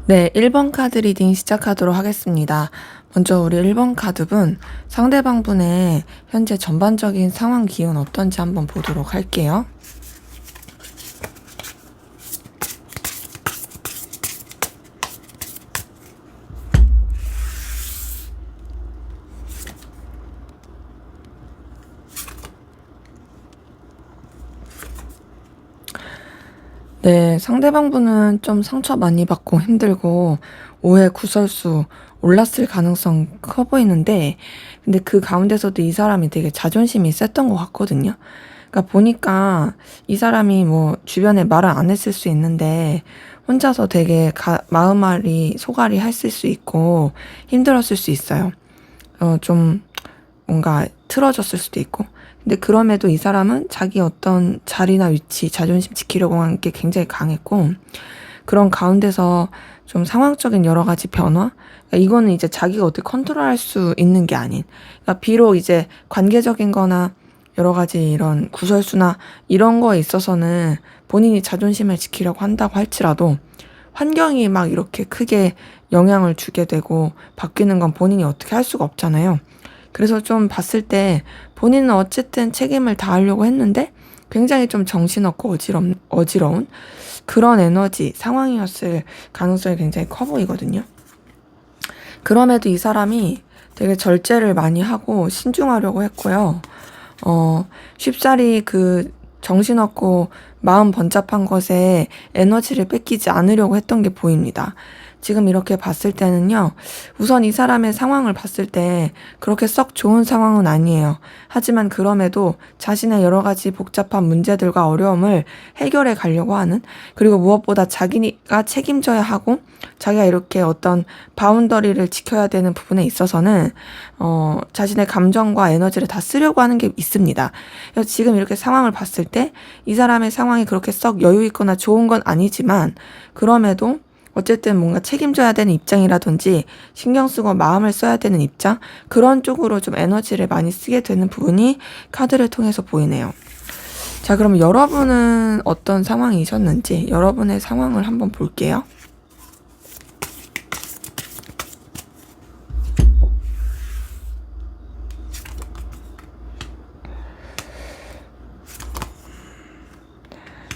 네, 1번 카드 리딩 시작하도록 하겠습니다. 먼저 우리 1번 카드분, 상대방 분의 현재 전반적인 상황 기운 어떤지 한번 보도록 할게요. 네, 상대방 분은 좀 상처 많이 받고 힘들고 오해 구설수 올랐을 가능성 커 보이는데, 근데 그 가운데서도 이 사람이 되게 자존심이 셌던 것 같거든요. 그러니까 보니까 이 사람이 뭐 주변에 말을 안 했을 수 있는데 혼자서 되게 마음앓이 소갈이 했을 수 있고 힘들었을 수 있어요. 좀 뭔가 틀어졌을 수도 있고. 근데 그럼에도 이 사람은 자기 어떤 자리나 위치, 자존심 지키려고 한 게 굉장히 강했고, 그런 가운데서 좀 상황적인 여러 가지 변화? 그러니까 이거는 이제 자기가 어떻게 컨트롤할 수 있는 게 아닌, 그러니까 비록 이제 관계적인 거나 여러 가지 이런 구설수나 이런 거에 있어서는 본인이 자존심을 지키려고 한다고 할지라도 환경이 막 이렇게 크게 영향을 주게 되고 바뀌는 건 본인이 어떻게 할 수가 없잖아요. 그래서 좀 봤을 때 본인은 어쨌든 책임을 다하려고 했는데 굉장히 좀 정신없고 어지러운 그런 에너지, 상황이었을 가능성이 굉장히 커 보이거든요. 그럼에도 이 사람이 되게 절제를 많이 하고 신중하려고 했고요. 쉽사리 그 정신없고 마음 번잡한 것에 에너지를 뺏기지 않으려고 했던 게 보입니다. 지금 이렇게 봤을 때는요, 우선 이 사람의 상황을 봤을 때 그렇게 썩 좋은 상황은 아니에요. 하지만 그럼에도 자신의 여러 가지 복잡한 문제들과 어려움을 해결해 가려고 하는, 그리고 무엇보다 자기가 책임져야 하고 자기가 이렇게 어떤 바운더리를 지켜야 되는 부분에 있어서는 자신의 감정과 에너지를 다 쓰려고 하는 게 있습니다. 그래서 지금 이렇게 상황을 봤을 때 이 사람의 상황이 그렇게 썩 여유 있거나 좋은 건 아니지만, 그럼에도 어쨌든 뭔가 책임져야 되는 입장이라든지 신경 쓰고 마음을 써야 되는 입장, 그런 쪽으로 좀 에너지를 많이 쓰게 되는 부분이 카드를 통해서 보이네요. 자, 그럼 여러분은 어떤 상황이셨는지 여러분의 상황을 한번 볼게요.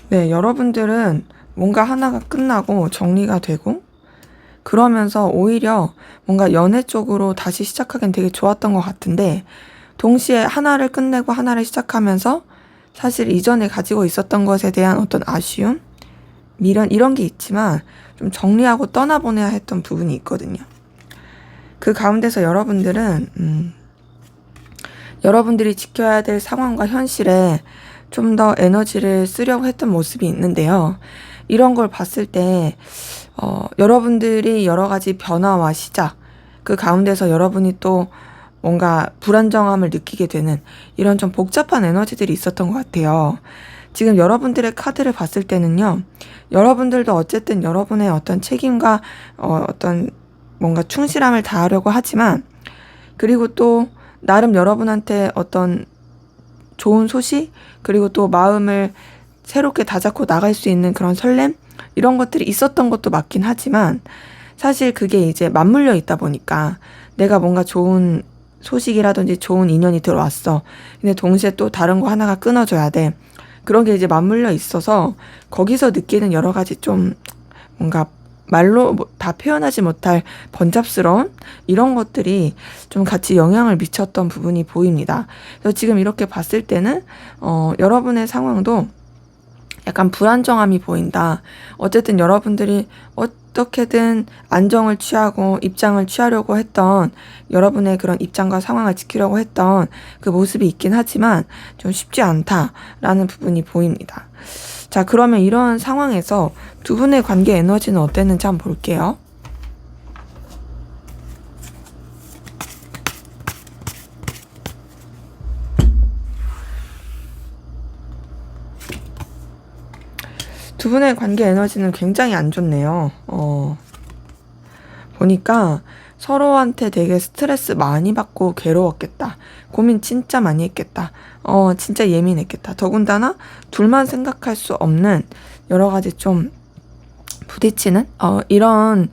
네, 여러분들은 뭔가 하나가 끝나고 정리가 되고 그러면서 오히려 뭔가 연애 쪽으로 다시 시작하기엔 되게 좋았던 것 같은데, 동시에 하나를 끝내고 하나를 시작하면서 사실 이전에 가지고 있었던 것에 대한 어떤 아쉬움, 미련 이런 게 있지만 좀 정리하고 떠나보내야 했던 부분이 있거든요. 그 가운데서 여러분들은 여러분들이 지켜야 될 상황과 현실에 좀 더 에너지를 쓰려고 했던 모습이 있는데요. 이런 걸 봤을 때 여러분들이 여러 가지 변화와 시작, 그 가운데서 여러분이 또 뭔가 불안정함을 느끼게 되는 이런 좀 복잡한 에너지들이 있었던 것 같아요. 지금 여러분들의 카드를 봤을 때는요, 여러분들도 어쨌든 여러분의 어떤 책임과 어떤 뭔가 충실함을 다하려고 하지만, 그리고 또 나름 여러분한테 어떤 좋은 소식, 그리고 또 마음을 새롭게 다잡고 나갈 수 있는 그런 설렘, 이런 것들이 있었던 것도 맞긴 하지만, 사실 그게 이제 맞물려 있다 보니까 내가 뭔가 좋은 소식이라든지 좋은 인연이 들어왔어. 근데 동시에 또 다른 거 하나가 끊어져야 돼. 그런 게 이제 맞물려 있어서 거기서 느끼는 여러 가지 좀 뭔가 말로 다 표현하지 못할 번잡스러운 이런 것들이 좀 같이 영향을 미쳤던 부분이 보입니다. 그래서 지금 이렇게 봤을 때는 여러분의 상황도 약간 불안정함이 보인다. 어쨌든 여러분들이 어떻게든 안정을 취하고 입장을 취하려고 했던, 여러분의 그런 입장과 상황을 지키려고 했던 그 모습이 있긴 하지만 좀 쉽지 않다라는 부분이 보입니다. 자, 그러면 이런 상황에서 두 분의 관계 에너지는 어땠는지 한번 볼게요. 두 분의 관계 에너지는 굉장히 안 좋네요. 보니까 서로한테 되게 스트레스 많이 받고 괴로웠겠다. 고민 진짜 많이 했겠다. 진짜 예민했겠다. 더군다나 둘만 생각할 수 없는 여러 가지 좀 부딪히는 이런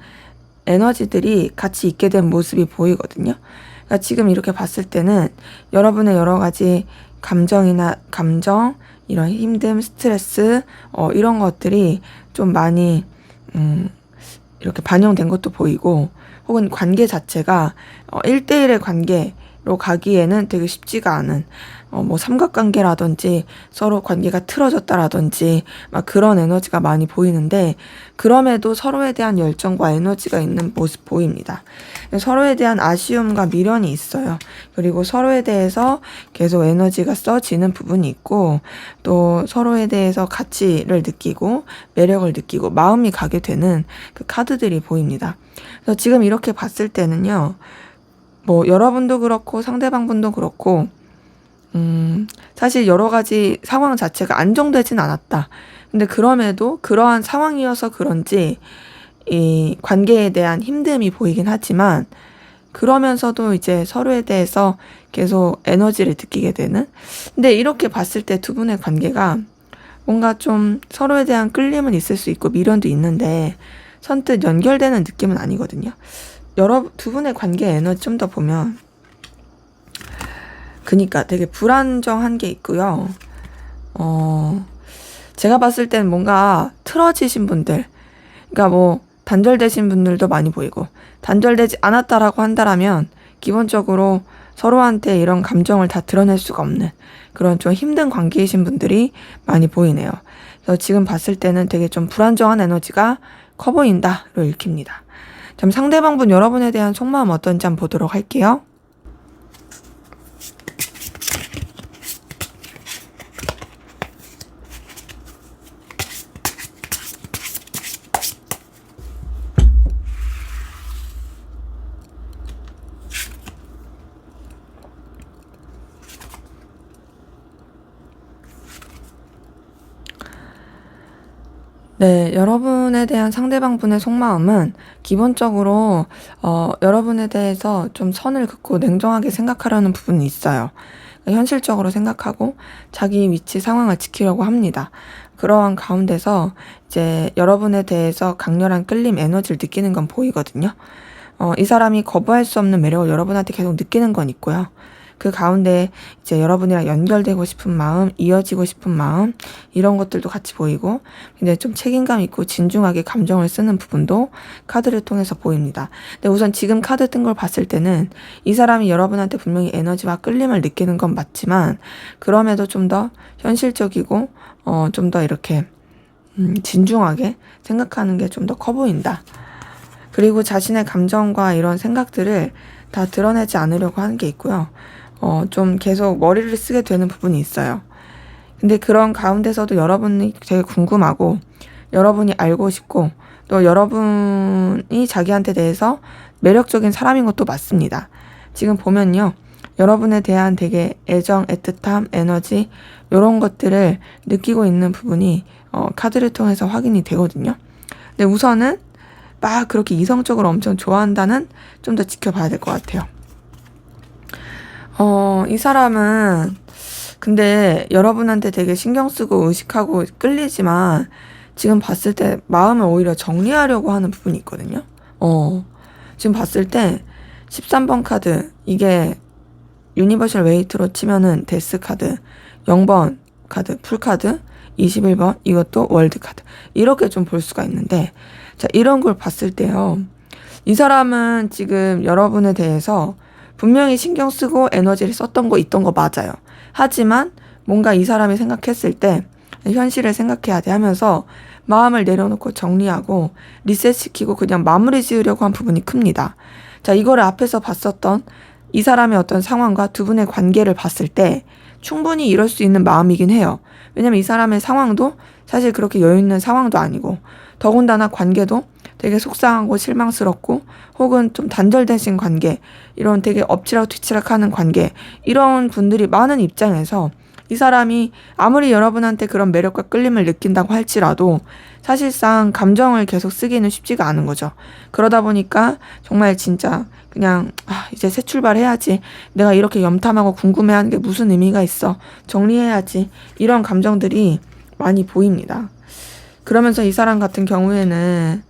에너지들이 같이 있게 된 모습이 보이거든요. 그러니까 지금 이렇게 봤을 때는 여러분의 여러 가지 감정, 이런 힘듦, 스트레스, 이런 것들이 좀 많이, 이렇게 반영된 것도 보이고, 혹은 관계 자체가, 1대1의 관계로 가기에는 되게 쉽지가 않은, 뭐 삼각관계라든지 서로 관계가 틀어졌다라든지 막 그런 에너지가 많이 보이는데, 그럼에도 서로에 대한 열정과 에너지가 있는 모습 보입니다. 서로에 대한 아쉬움과 미련이 있어요. 그리고 서로에 대해서 계속 에너지가 써지는 부분이 있고, 또 서로에 대해서 가치를 느끼고 매력을 느끼고 마음이 가게 되는 그 카드들이 보입니다. 그래서 지금 이렇게 봤을 때는요, 뭐 여러분도 그렇고 상대방분도 그렇고 사실 여러 가지 상황 자체가 안정되진 않았다. 근데 그럼에도 그러한 상황이어서 그런지 이 관계에 대한 힘듦이 보이긴 하지만, 그러면서도 이제 서로에 대해서 계속 에너지를 느끼게 되는, 근데 이렇게 봤을 때 두 분의 관계가 뭔가 좀 서로에 대한 끌림은 있을 수 있고 미련도 있는데 선뜻 연결되는 느낌은 아니거든요. 두 분의 관계 에너지 좀 더 보면, 그니까 되게 불안정한 게 있고요. 제가 봤을 때는 뭔가 틀어지신 분들, 그러니까 뭐 단절되신 분들도 많이 보이고, 단절되지 않았다라고 한다라면 기본적으로 서로한테 이런 감정을 다 드러낼 수가 없는 그런 좀 힘든 관계이신 분들이 많이 보이네요. 그래서 지금 봤을 때는 되게 좀 불안정한 에너지가 커 보인다로 읽힙니다. 그럼 상대방분 여러분에 대한 속마음 어떤지 한번 보도록 할게요. 네, 여러분에 대한 상대방분의 속마음은 기본적으로 여러분에 대해서 좀 선을 긋고 냉정하게 생각하려는 부분이 있어요. 현실적으로 생각하고 자기 위치 상황을 지키려고 합니다. 그러한 가운데서 이제 여러분에 대해서 강렬한 끌림 에너지를 느끼는 건 보이거든요. 이 사람이 거부할 수 없는 매력을 여러분한테 계속 느끼는 건 있고요. 그 가운데 이제 여러분이랑 연결되고 싶은 마음, 이어지고 싶은 마음, 이런 것들도 같이 보이고, 굉장히 좀 책임감 있고 진중하게 감정을 쓰는 부분도 카드를 통해서 보입니다. 근데 우선 지금 카드 뜬 걸 봤을 때는 이 사람이 여러분한테 분명히 에너지와 끌림을 느끼는 건 맞지만, 그럼에도 좀 더 현실적이고, 좀 더 이렇게, 진중하게 생각하는 게 좀 더 커 보인다. 그리고 자신의 감정과 이런 생각들을 다 드러내지 않으려고 하는 게 있고요. 좀 계속 머리를 쓰게 되는 부분이 있어요. 근데 그런 가운데서도 여러분이 되게 궁금하고, 여러분이 알고 싶고, 또 여러분이 자기한테 대해서 매력적인 사람인 것도 맞습니다. 지금 보면요. 여러분에 대한 되게 애정, 애틋함, 에너지, 이런 것들을 느끼고 있는 부분이 카드를 통해서 확인이 되거든요. 근데 우선은 막 그렇게 이성적으로 엄청 좋아한다는 좀 더 지켜봐야 될 것 같아요. 이 사람은 근데 여러분한테 되게 신경 쓰고 의식하고 끌리지만 지금 봤을 때 마음을 오히려 정리하려고 하는 부분이 있거든요. 지금 봤을 때 13번 카드, 이게 유니버셜 웨이트로 치면은 데스 카드, 0번 카드, 풀 카드, 21번, 이것도 월드 카드. 이렇게 좀 볼 수가 있는데, 자, 이런 걸 봤을 때요. 이 사람은 지금 여러분에 대해서 분명히 신경 쓰고 에너지를 썼던 거 있던 거 맞아요. 하지만 뭔가 이 사람이 생각했을 때 현실을 생각해야 돼 하면서 마음을 내려놓고 정리하고 리셋시키고 그냥 마무리 지으려고 한 부분이 큽니다. 자, 이거를 앞에서 봤었던 이 사람의 어떤 상황과 두 분의 관계를 봤을 때 충분히 이럴 수 있는 마음이긴 해요. 왜냐면 이 사람의 상황도 사실 그렇게 여유 있는 상황도 아니고, 더군다나 관계도 되게 속상하고 실망스럽고 혹은 좀 단절되신 관계, 이런 되게 엎치락 뒤치락 하는 관계, 이런 분들이 많은 입장에서 이 사람이 아무리 여러분한테 그런 매력과 끌림을 느낀다고 할지라도 사실상 감정을 계속 쓰기는 쉽지가 않은 거죠. 그러다 보니까 정말 진짜 그냥 이제 새 출발해야지. 내가 이렇게 염탐하고 궁금해하는 게 무슨 의미가 있어. 정리해야지. 이런 감정들이 많이 보입니다. 그러면서 이 사람 같은 경우에는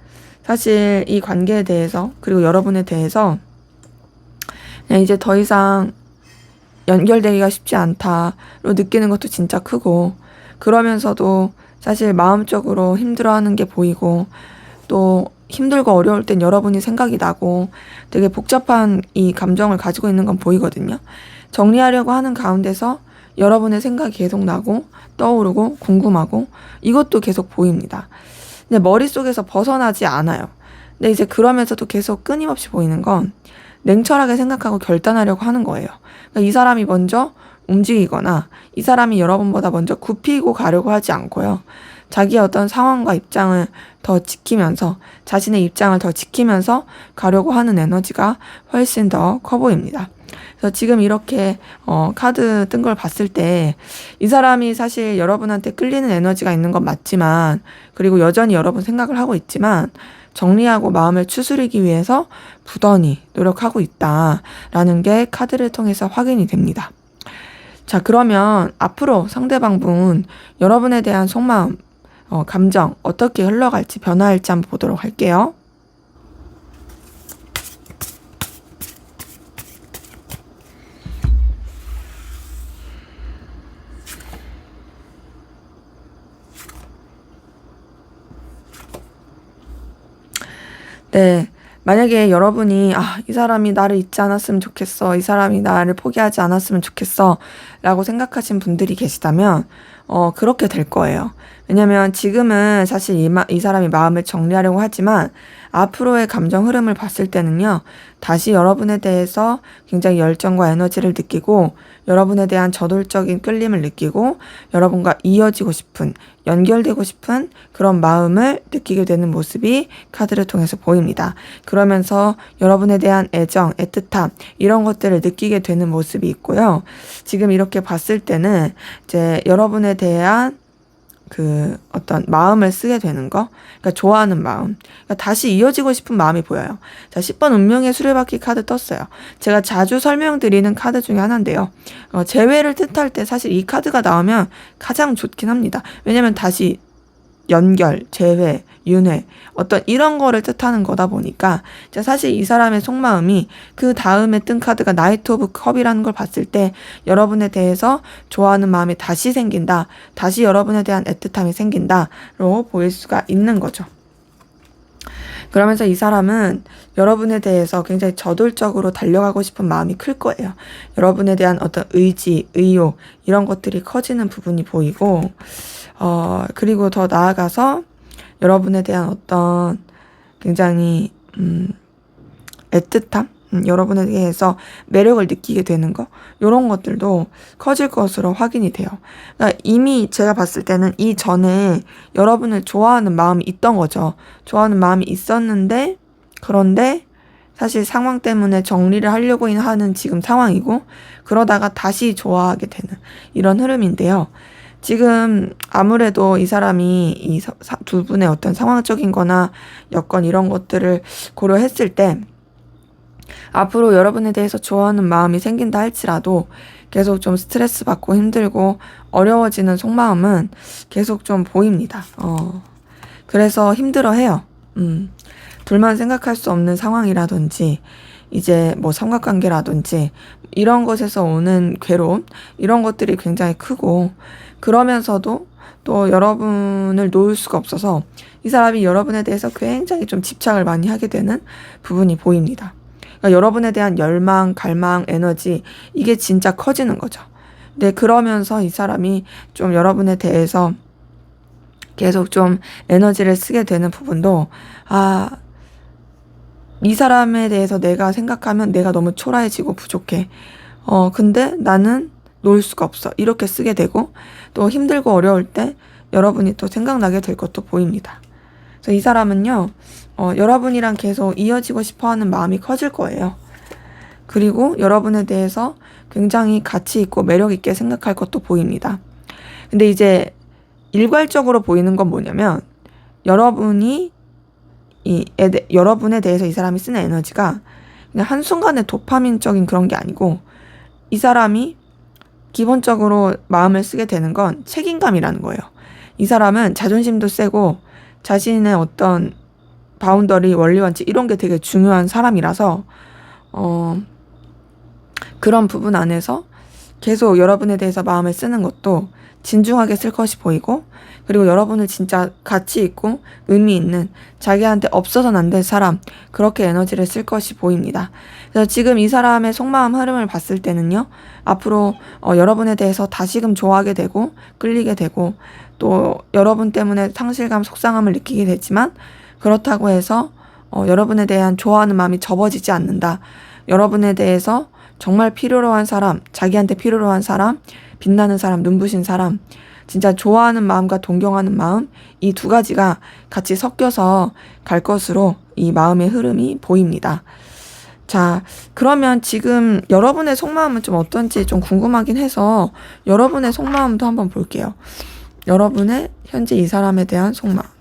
사실 이 관계에 대해서, 그리고 여러분에 대해서 그냥 이제 더 이상 연결되기가 쉽지 않다로 느끼는 것도 진짜 크고, 그러면서도 사실 마음적으로 힘들어하는 게 보이고, 또 힘들고 어려울 땐 여러분이 생각이 나고 되게 복잡한 이 감정을 가지고 있는 건 보이거든요. 정리하려고 하는 가운데서 여러분의 생각이 계속 나고 떠오르고 궁금하고 이것도 계속 보입니다. 근데 머릿속에서 벗어나지 않아요. 근데 이제 그러면서도 계속 끊임없이 보이는 건 냉철하게 생각하고 결단하려고 하는 거예요. 그러니까 이 사람이 먼저 움직이거나 이 사람이 여러분보다 먼저 굽히고 가려고 하지 않고요. 자기의 어떤 상황과 입장을 더 지키면서, 자신의 입장을 더 지키면서 가려고 하는 에너지가 훨씬 더 커 보입니다. 그래서 지금 이렇게 카드 뜬 걸 봤을 때 이 사람이 사실 여러분한테 끌리는 에너지가 있는 건 맞지만, 그리고 여전히 여러분 생각을 하고 있지만 정리하고 마음을 추스르기 위해서 부단히 노력하고 있다라는 게 카드를 통해서 확인이 됩니다. 자, 그러면 앞으로 상대방분 여러분에 대한 속마음, 감정 어떻게 흘러갈지, 변화할지 한번 보도록 할게요. 네. 만약에 여러분이, 이 사람이 나를 잊지 않았으면 좋겠어. 이 사람이 나를 포기하지 않았으면 좋겠어. 라고 생각하신 분들이 계시다면, 그렇게 될 거예요. 왜냐면 지금은 사실 이 사람이 마음을 정리하려고 하지만 앞으로의 감정 흐름을 봤을 때는요, 다시 여러분에 대해서 굉장히 열정과 에너지를 느끼고, 여러분에 대한 저돌적인 끌림을 느끼고, 여러분과 이어지고 싶은, 연결되고 싶은 그런 마음을 느끼게 되는 모습이 카드를 통해서 보입니다. 그러면서 여러분에 대한 애정, 애틋함, 이런 것들을 느끼게 되는 모습이 있고요. 지금 이렇게 봤을 때는 이제 여러분에 대한 그 어떤 마음을 쓰게 되는 거, 그러니까 좋아하는 마음, 그러니까 다시 이어지고 싶은 마음이 보여요. 자, 10번 운명의 수레바퀴 카드 떴어요. 제가 자주 설명드리는 카드 중에 하나인데요. 재회를 뜻할 때 사실 이 카드가 나오면 가장 좋긴 합니다. 왜냐면 다시 연결, 재회, 윤회, 어떤 이런 거를 뜻하는 거다 보니까 사실 이 사람의 속마음이 그 다음에 뜬 카드가 나이트 오브 컵이라는 걸 봤을 때 여러분에 대해서 좋아하는 마음이 다시 생긴다, 다시 여러분에 대한 애틋함이 생긴다로 보일 수가 있는 거죠. 그러면서 이 사람은 여러분에 대해서 굉장히 저돌적으로 달려가고 싶은 마음이 클 거예요. 여러분에 대한 어떤 의지, 의욕 이런 것들이 커지는 부분이 보이고, 그리고 더 나아가서 여러분에 대한 어떤 굉장히 애틋함, 여러분에 대해서 매력을 느끼게 되는 거, 이런 것들도 커질 것으로 확인이 돼요. 그러니까 이미 제가 봤을 때는 이전에 여러분을 좋아하는 마음이 있던 거죠. 좋아하는 마음이 있었는데, 그런데 사실 상황 때문에 정리를 하려고 하는 지금 상황이고, 그러다가 다시 좋아하게 되는 이런 흐름인데요. 지금 아무래도 이 사람이 이 두 분의 어떤 상황적인 거나 여건 이런 것들을 고려했을 때 앞으로 여러분에 대해서 좋아하는 마음이 생긴다 할지라도 계속 좀 스트레스 받고 힘들고 어려워지는 속마음은 계속 좀 보입니다. 그래서 힘들어해요. 둘만 생각할 수 없는 상황이라든지 이제 뭐 삼각관계라든지 이런 것에서 오는 괴로움, 이런 것들이 굉장히 크고, 그러면서도 또 여러분을 놓을 수가 없어서 이 사람이 여러분에 대해서 굉장히 좀 집착을 많이 하게 되는 부분이 보입니다. 그러니까 여러분에 대한 열망, 갈망, 에너지, 이게 진짜 커지는 거죠. 근데 그러면서 이 사람이 좀 여러분에 대해서 계속 좀 에너지를 쓰게 되는 부분도, 이 사람에 대해서 내가 생각하면 내가 너무 초라해지고 부족해. 근데 나는 놓을 수가 없어. 이렇게 쓰게 되고, 또 힘들고 어려울 때 여러분이 또 생각나게 될 것도 보입니다. 그래서 이 사람은요, 여러분이랑 계속 이어지고 싶어 하는 마음이 커질 거예요. 그리고 여러분에 대해서 굉장히 가치 있고 매력 있게 생각할 것도 보입니다. 근데 이제 일괄적으로 보이는 건 뭐냐면, 여러분에 대해서 이 사람이 쓰는 에너지가 그냥 한순간에 도파민적인 그런 게 아니고, 이 사람이 기본적으로 마음을 쓰게 되는 건 책임감이라는 거예요. 이 사람은 자존심도 세고 자신의 어떤 바운더리, 원리, 원칙 이런 게 되게 중요한 사람이라서 그런 부분 안에서 계속 여러분에 대해서 마음을 쓰는 것도 진중하게 쓸 것이 보이고, 그리고 여러분을 진짜 가치 있고 의미 있는, 자기한테 없어서는 안 될 사람, 그렇게 에너지를 쓸 것이 보입니다. 그래서 지금 이 사람의 속마음 흐름을 봤을 때는요, 앞으로 여러분에 대해서 다시금 좋아하게 되고 끌리게 되고, 또 여러분 때문에 상실감, 속상함을 느끼게 되지만, 그렇다고 해서 여러분에 대한 좋아하는 마음이 접어지지 않는다. 여러분에 대해서 정말 필요로 한 사람, 자기한테 필요로 한 사람, 빛나는 사람, 눈부신 사람, 진짜 좋아하는 마음과 동경하는 마음, 이 두 가지가 같이 섞여서 갈 것으로 이 마음의 흐름이 보입니다. 자, 그러면 지금 여러분의 속마음은 좀 어떤지 좀 궁금하긴 해서 여러분의 속마음도 한번 볼게요. 여러분의 현재 이 사람에 대한 속마음.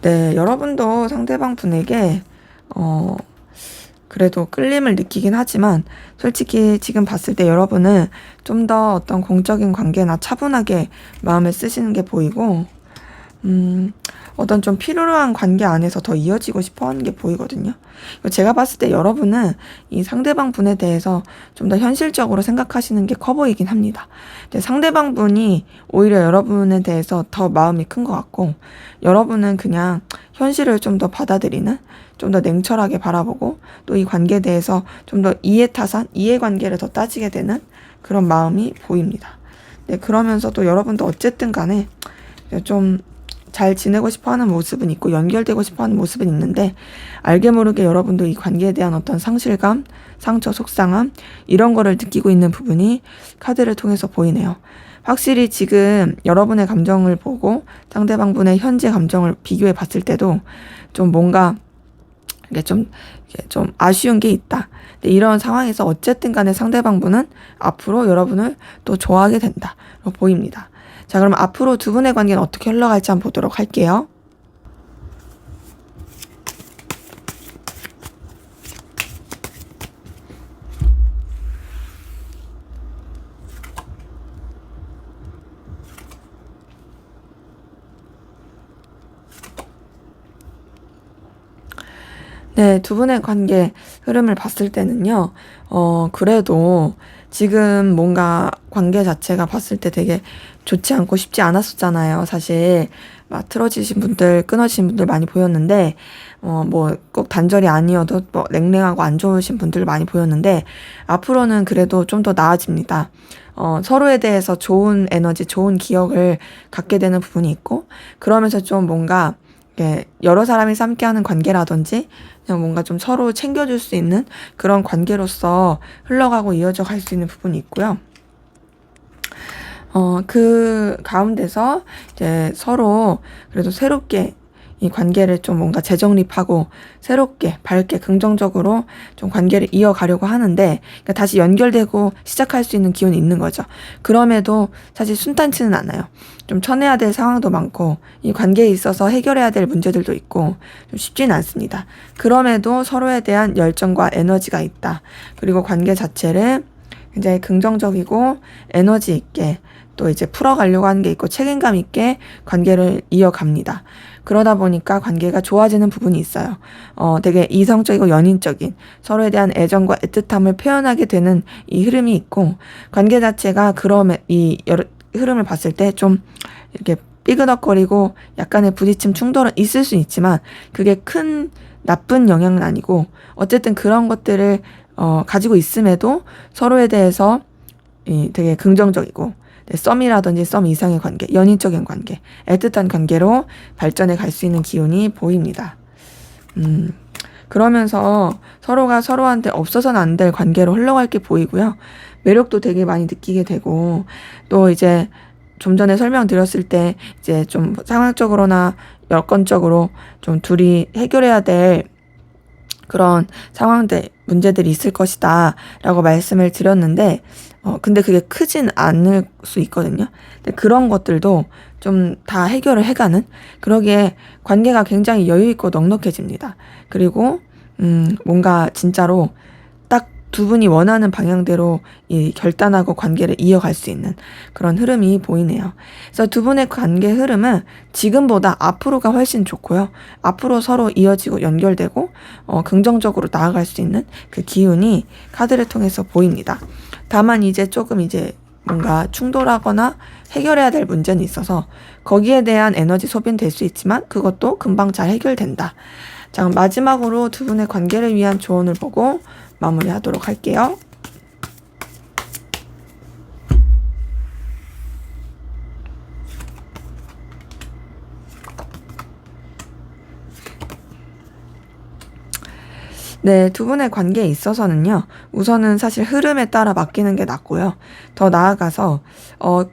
네, 여러분도 상대방 분에게 그래도 끌림을 느끼긴 하지만, 솔직히 지금 봤을 때 여러분은 좀 더 어떤 공적인 관계나 차분하게 마음을 쓰시는 게 보이고, 어떤 좀 필요한 관계 안에서 더 이어지고 싶어 하는 게 보이거든요. 제가 봤을 때 여러분은 이 상대방 분에 대해서 좀 더 현실적으로 생각하시는 게 커 보이긴 합니다. 근데 상대방 분이 오히려 여러분에 대해서 더 마음이 큰 것 같고, 여러분은 그냥 현실을 좀 더 받아들이는, 좀 더 냉철하게 바라보고, 또 이 관계에 대해서 좀 더 이해관계를 더 따지게 되는 그런 마음이 보입니다. 네, 그러면서도 여러분도 어쨌든 간에 좀 잘 지내고 싶어하는 모습은 있고 연결되고 싶어하는 모습은 있는데, 알게 모르게 여러분도 이 관계에 대한 어떤 상실감, 상처, 속상함 이런 거를 느끼고 있는 부분이 카드를 통해서 보이네요. 확실히 지금 여러분의 감정을 보고 상대방분의 현재 감정을 비교해 봤을 때도 좀 뭔가 이게 좀 아쉬운 게 있다. 근데 이런 상황에서 어쨌든 간에 상대방분은 앞으로 여러분을 또 좋아하게 된다로 보입니다. 자, 그럼 앞으로 두 분의 관계는 어떻게 흘러갈지 한번 보도록 할게요. 네, 두 분의 관계 흐름을 봤을 때는요, 그래도 지금 뭔가 관계 자체가 봤을 때 되게 좋지 않고 쉽지 않았었잖아요. 사실, 막 틀어지신 분들, 끊어지신 분들 많이 보였는데, 뭐 꼭 단절이 아니어도 뭐 냉랭하고 안 좋으신 분들 많이 보였는데, 앞으로는 그래도 좀 더 나아집니다. 서로에 대해서 좋은 에너지, 좋은 기억을 갖게 되는 부분이 있고, 그러면서 좀 뭔가, 여러 사람이 함께하는 관계라든지 그냥 뭔가 좀 서로 챙겨줄 수 있는 그런 관계로서 흘러가고 이어져 갈 수 있는 부분이 있고요. 그 가운데서 이제 서로 그래도 새롭게 이 관계를 좀 뭔가 재정립하고 새롭게 밝게 긍정적으로 좀 관계를 이어가려고 하는데 그러니까 다시 연결되고 시작할 수 있는 기운이 있는 거죠. 그럼에도 사실 순탄치는 않아요. 좀 쳐내야 될 상황도 많고 이 관계에 있어서 해결해야 될 문제들도 있고 좀 쉽지는 않습니다. 그럼에도 서로에 대한 열정과 에너지가 있다. 그리고 관계 자체를 굉장히 긍정적이고 에너지 있게 또 이제 풀어가려고 하는 게 있고 책임감 있게 관계를 이어갑니다. 그러다 보니까 관계가 좋아지는 부분이 있어요. 되게 이성적이고 연인적인 서로에 대한 애정과 애틋함을 표현하게 되는 이 흐름이 있고 관계 자체가 이 흐름을 봤을 때 좀 이렇게 삐그덕거리고 약간의 부딪힘 충돌은 있을 수 있지만 그게 큰 나쁜 영향은 아니고 어쨌든 그런 것들을 가지고 있음에도 서로에 대해서 되게 긍정적이고 썸이라든지 썸 이상의 관계, 연인적인 관계, 애틋한 관계로 발전해 갈 수 있는 기운이 보입니다. 그러면서 서로가 서로한테 없어서는 안 될 관계로 흘러갈 게 보이고요. 매력도 되게 많이 느끼게 되고 또 이제 좀 전에 설명드렸을 때 이제 좀 상황적으로나 여건적으로 좀 둘이 해결해야 될 그런 상황들, 문제들이 있을 것이다 라고 말씀을 드렸는데 근데 그게 크진 않을 수 있거든요. 근데 그런 것들도 좀 다 해결을 해가는 그러기에 관계가 굉장히 여유있고 넉넉해집니다. 그리고 뭔가 진짜로 딱 두 분이 원하는 방향대로 이 결단하고 관계를 이어갈 수 있는 그런 흐름이 보이네요. 그래서 두 분의 관계 흐름은 지금보다 앞으로가 훨씬 좋고요. 앞으로 서로 이어지고 연결되고 긍정적으로 나아갈 수 있는 그 기운이 카드를 통해서 보입니다. 다만 이제 조금 이제 뭔가 충돌하거나 해결해야 될 문제는 있어서 거기에 대한 에너지 소비는 될 수 있지만 그것도 금방 잘 해결된다. 자, 그럼 마지막으로 두 분의 관계를 위한 조언을 보고 마무리하도록 할게요. 네, 두 분의 관계에 있어서는요, 우선은 사실 흐름에 따라 맡기는 게 낫고요. 더 나아가서,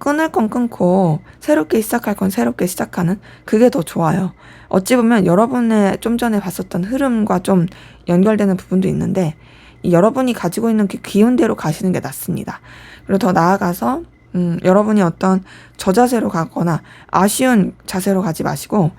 끊을 건 끊고, 새롭게 시작할 건 새롭게 시작하는, 그게 더 좋아요. 어찌 보면 여러분의 좀 전에 봤었던 흐름과 좀 연결되는 부분도 있는데, 여러분이 가지고 있는 그 기운대로 가시는 게 낫습니다. 그리고 더 나아가서, 여러분이 어떤 저자세로 가거나 아쉬운 자세로 가지 마시고,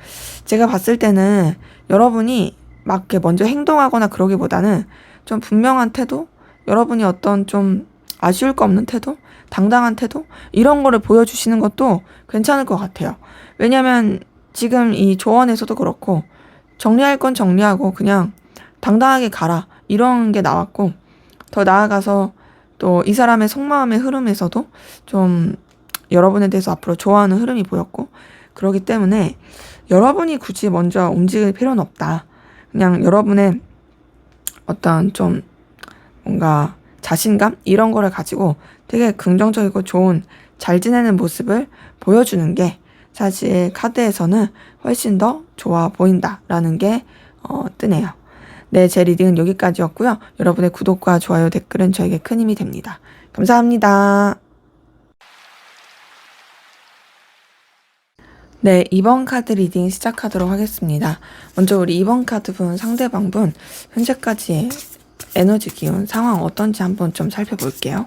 제가 봤을 때는 여러분이 막 이렇게 먼저 행동하거나 그러기보다는 좀 분명한 태도, 여러분이 어떤 좀 아쉬울 거 없는 태도, 당당한 태도, 이런 거를 보여주시는 것도 괜찮을 것 같아요. 왜냐면 지금 이 조언에서도 그렇고, 정리할 건 정리하고 그냥 당당하게 가라. 이런 게 나왔고, 더 나아가서 또 이 사람의 속마음의 흐름에서도 좀 여러분에 대해서 앞으로 좋아하는 흐름이 보였고, 그렇기 때문에 여러분이 굳이 먼저 움직일 필요는 없다. 그냥 여러분의 어떤 좀 뭔가 자신감? 이런 거를 가지고 되게 긍정적이고 좋은 잘 지내는 모습을 보여주는 게 사실 카드에서는 훨씬 더 좋아 보인다라는 게 뜨네요. 네, 제 리딩은 여기까지였고요. 여러분의 구독과 좋아요, 댓글은 저에게 큰 힘이 됩니다. 감사합니다. 네, 2번 카드 리딩 시작하도록 하겠습니다. 먼저 우리 2번 카드 분 상대방분 현재까지의 에너지 기운 상황 어떤지 한번 좀 살펴볼게요.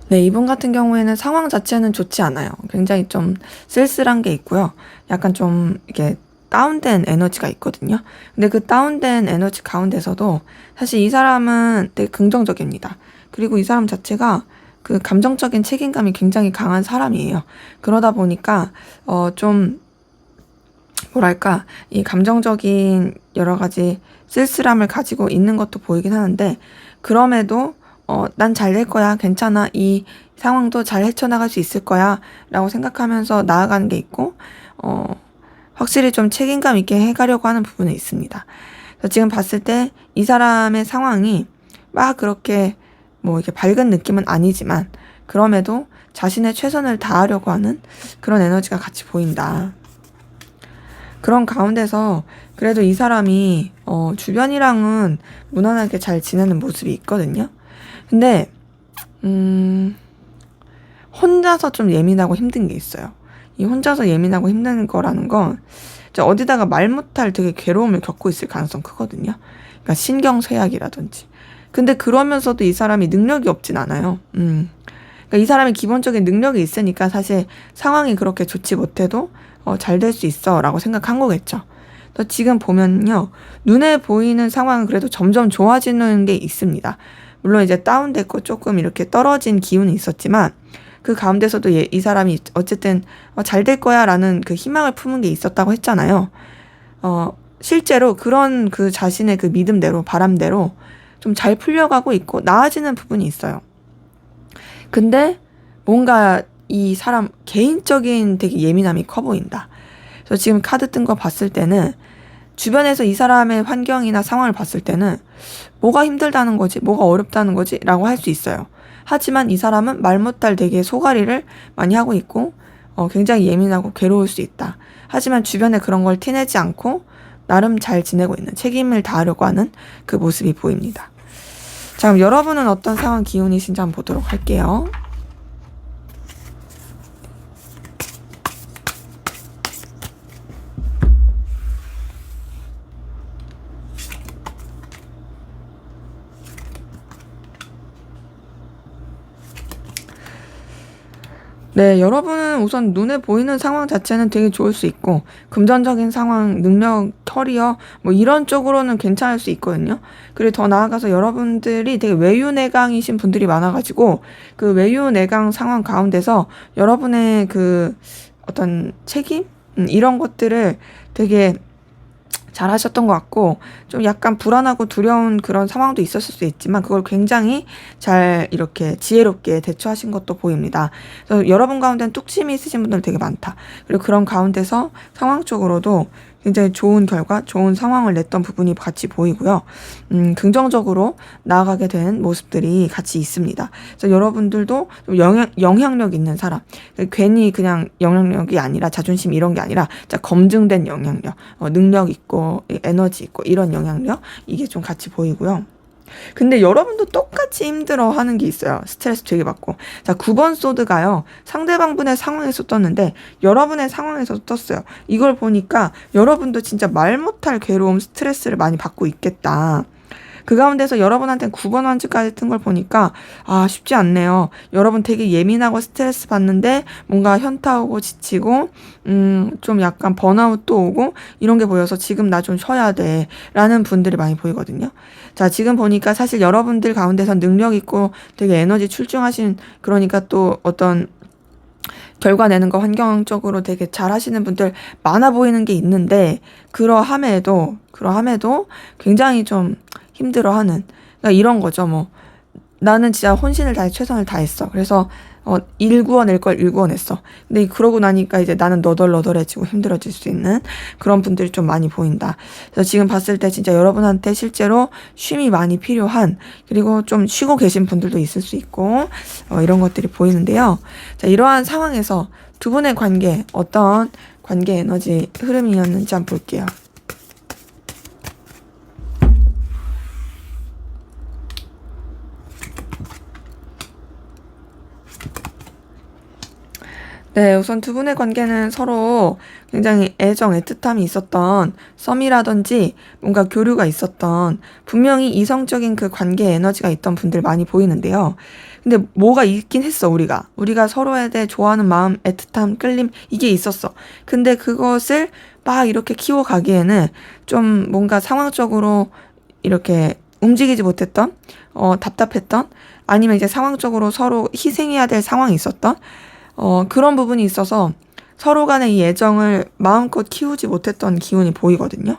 네, 이분 같은 경우에는 상황 자체는 좋지 않아요. 굉장히 좀 쓸쓸한 게 있고요. 약간 좀 이렇게 다운된 에너지가 있거든요. 근데 그 다운된 에너지 가운데서도 사실 이 사람은 되게 긍정적입니다. 그리고 이 사람 자체가 그 감정적인 책임감이 굉장히 강한 사람이에요. 그러다 보니까 좀 뭐랄까 이 감정적인 여러 가지 쓸쓸함을 가지고 있는 것도 보이긴 하는데 그럼에도 난 잘 될 거야. 괜찮아. 이 상황도 잘 헤쳐나갈 수 있을 거야. 라고 생각하면서 나아가는 게 있고, 확실히 좀 책임감 있게 해가려고 하는 부분이 있습니다. 그래서 지금 봤을 때 이 사람의 상황이 막 그렇게 뭐 이렇게 밝은 느낌은 아니지만, 그럼에도 자신의 최선을 다하려고 하는 그런 에너지가 같이 보인다. 그런 가운데서 그래도 이 사람이, 주변이랑은 무난하게 잘 지내는 모습이 있거든요. 근데 혼자서 좀 예민하고 힘든 게 있어요. 이 혼자서 예민하고 힘든 거라는 건 어디다가 말 못할 되게 괴로움을 겪고 있을 가능성 크거든요. 그러니까 신경쇠약이라든지. 근데 그러면서도 이 사람이 능력이 없진 않아요. 그러니까 이 사람이 기본적인 능력이 있으니까 사실 상황이 그렇게 좋지 못해도 잘 될 수 있어 라고 생각한 거겠죠. 지금 보면요. 눈에 보이는 상황은 그래도 점점 좋아지는 게 있습니다. 물론 이제 다운됐고 조금 이렇게 떨어진 기운이 있었지만 그 가운데서도 이 사람이 어쨌든 잘 될 거야 라는 그 희망을 품은 게 있었다고 했잖아요. 실제로 그런 그 자신의 그 믿음대로 바람대로 좀 잘 풀려가고 있고 나아지는 부분이 있어요. 근데 뭔가 이 사람 개인적인 되게 예민함이 커 보인다. 그래서 지금 카드 뜬 거 봤을 때는 주변에서 이 사람의 환경이나 상황을 봤을 때는 뭐가 힘들다는 거지, 뭐가 어렵다는 거지 라고 할 수 있어요. 하지만 이 사람은 말 못할 되게 소가리를 많이 하고 있고 굉장히 예민하고 괴로울 수 있다. 하지만 주변에 그런 걸 티내지 않고 나름 잘 지내고 있는 책임을 다하려고 하는 그 모습이 보입니다. 자, 그럼 여러분은 어떤 상황 기운이신지 한번 보도록 할게요. 네, 여러분은 우선 눈에 보이는 상황 자체는 되게 좋을 수 있고, 금전적인 상황, 능력, 커리어, 뭐 이런 쪽으로는 괜찮을 수 있거든요. 그리고 더 나아가서 여러분들이 되게 외유내강이신 분들이 많아가지고, 그 외유내강 상황 가운데서 여러분의 그 어떤 책임? 이런 것들을 되게 잘 하셨던 것 같고 좀 약간 불안하고 두려운 그런 상황도 있었을 수 있지만 그걸 굉장히 잘 이렇게 지혜롭게 대처하신 것도 보입니다. 그래서 여러분 가운데는 뚝심이 있으신 분들 되게 많다. 그리고 그런 가운데서 상황적으로도 굉장히 좋은 결과, 좋은 상황을 냈던 부분이 같이 보이고요. 긍정적으로 나아가게 된 모습들이 같이 있습니다. 그래서 여러분들도 좀 영향력 있는 사람, 괜히 그냥 영향력이 아니라 자존심 이런 게 아니라 검증된 영향력, 능력 있고 에너지 있고 이런 영향력 이게 좀 같이 보이고요. 근데 여러분도 똑같이 힘들어 하는 게 있어요. 스트레스 되게 받고. 자, 9번 소드가요. 상대방 분의 상황에서 떴는데 여러분의 상황에서 떴어요. 이걸 보니까 여러분도 진짜 말 못할 괴로움, 스트레스를 많이 받고 있겠다. 그 가운데서 여러분한테는 9번 완즈까지 뜬 걸 보니까 쉽지 않네요. 여러분 되게 예민하고 스트레스 받는데 뭔가 현타 오고 지치고 좀 약간 번아웃도 오고 이런 게 보여서 지금 나 좀 쉬어야 돼 라는 분들이 많이 보이거든요. 자, 지금 보니까 사실 여러분들 가운데서 능력 있고 되게 에너지 출중하신 그러니까 또 어떤 결과 내는 거 환경적으로 되게 잘 하시는 분들 많아 보이는 게 있는데 그러함에도 굉장히 좀 힘들어하는 그러니까 이런 거죠. 뭐 나는 진짜 혼신을 다해 최선을 다했어. 그래서 일구어낼 걸 일구어냈어. 근데 그러고 나니까 이제 나는 너덜너덜해지고 힘들어질 수 있는 그런 분들이 좀 많이 보인다. 그래서 지금 봤을 때 진짜 여러분한테 실제로 쉼이 많이 필요한 그리고 좀 쉬고 계신 분들도 있을 수 있고 이런 것들이 보이는데요. 자, 이러한 상황에서 두 분의 관계 어떤 관계 에너지 흐름이었는지 한번 볼게요. 네, 우선 두 분의 관계는 서로 굉장히 애정, 애틋함이 있었던 썸이라든지 뭔가 교류가 있었던 분명히 이성적인 그 관계 에너지가 있던 분들 많이 보이는데요. 근데 뭐가 있긴 했어, 우리가. 우리가 서로에 대해 좋아하는 마음, 애틋함, 끌림, 이게 있었어. 근데 그것을 막 이렇게 키워가기에는 좀 뭔가 상황적으로 이렇게 움직이지 못했던, 답답했던, 아니면 이제 상황적으로 서로 희생해야 될 상황이 있었던, 그런 부분이 있어서 서로 간의 이 애정을 마음껏 키우지 못했던 기운이 보이거든요.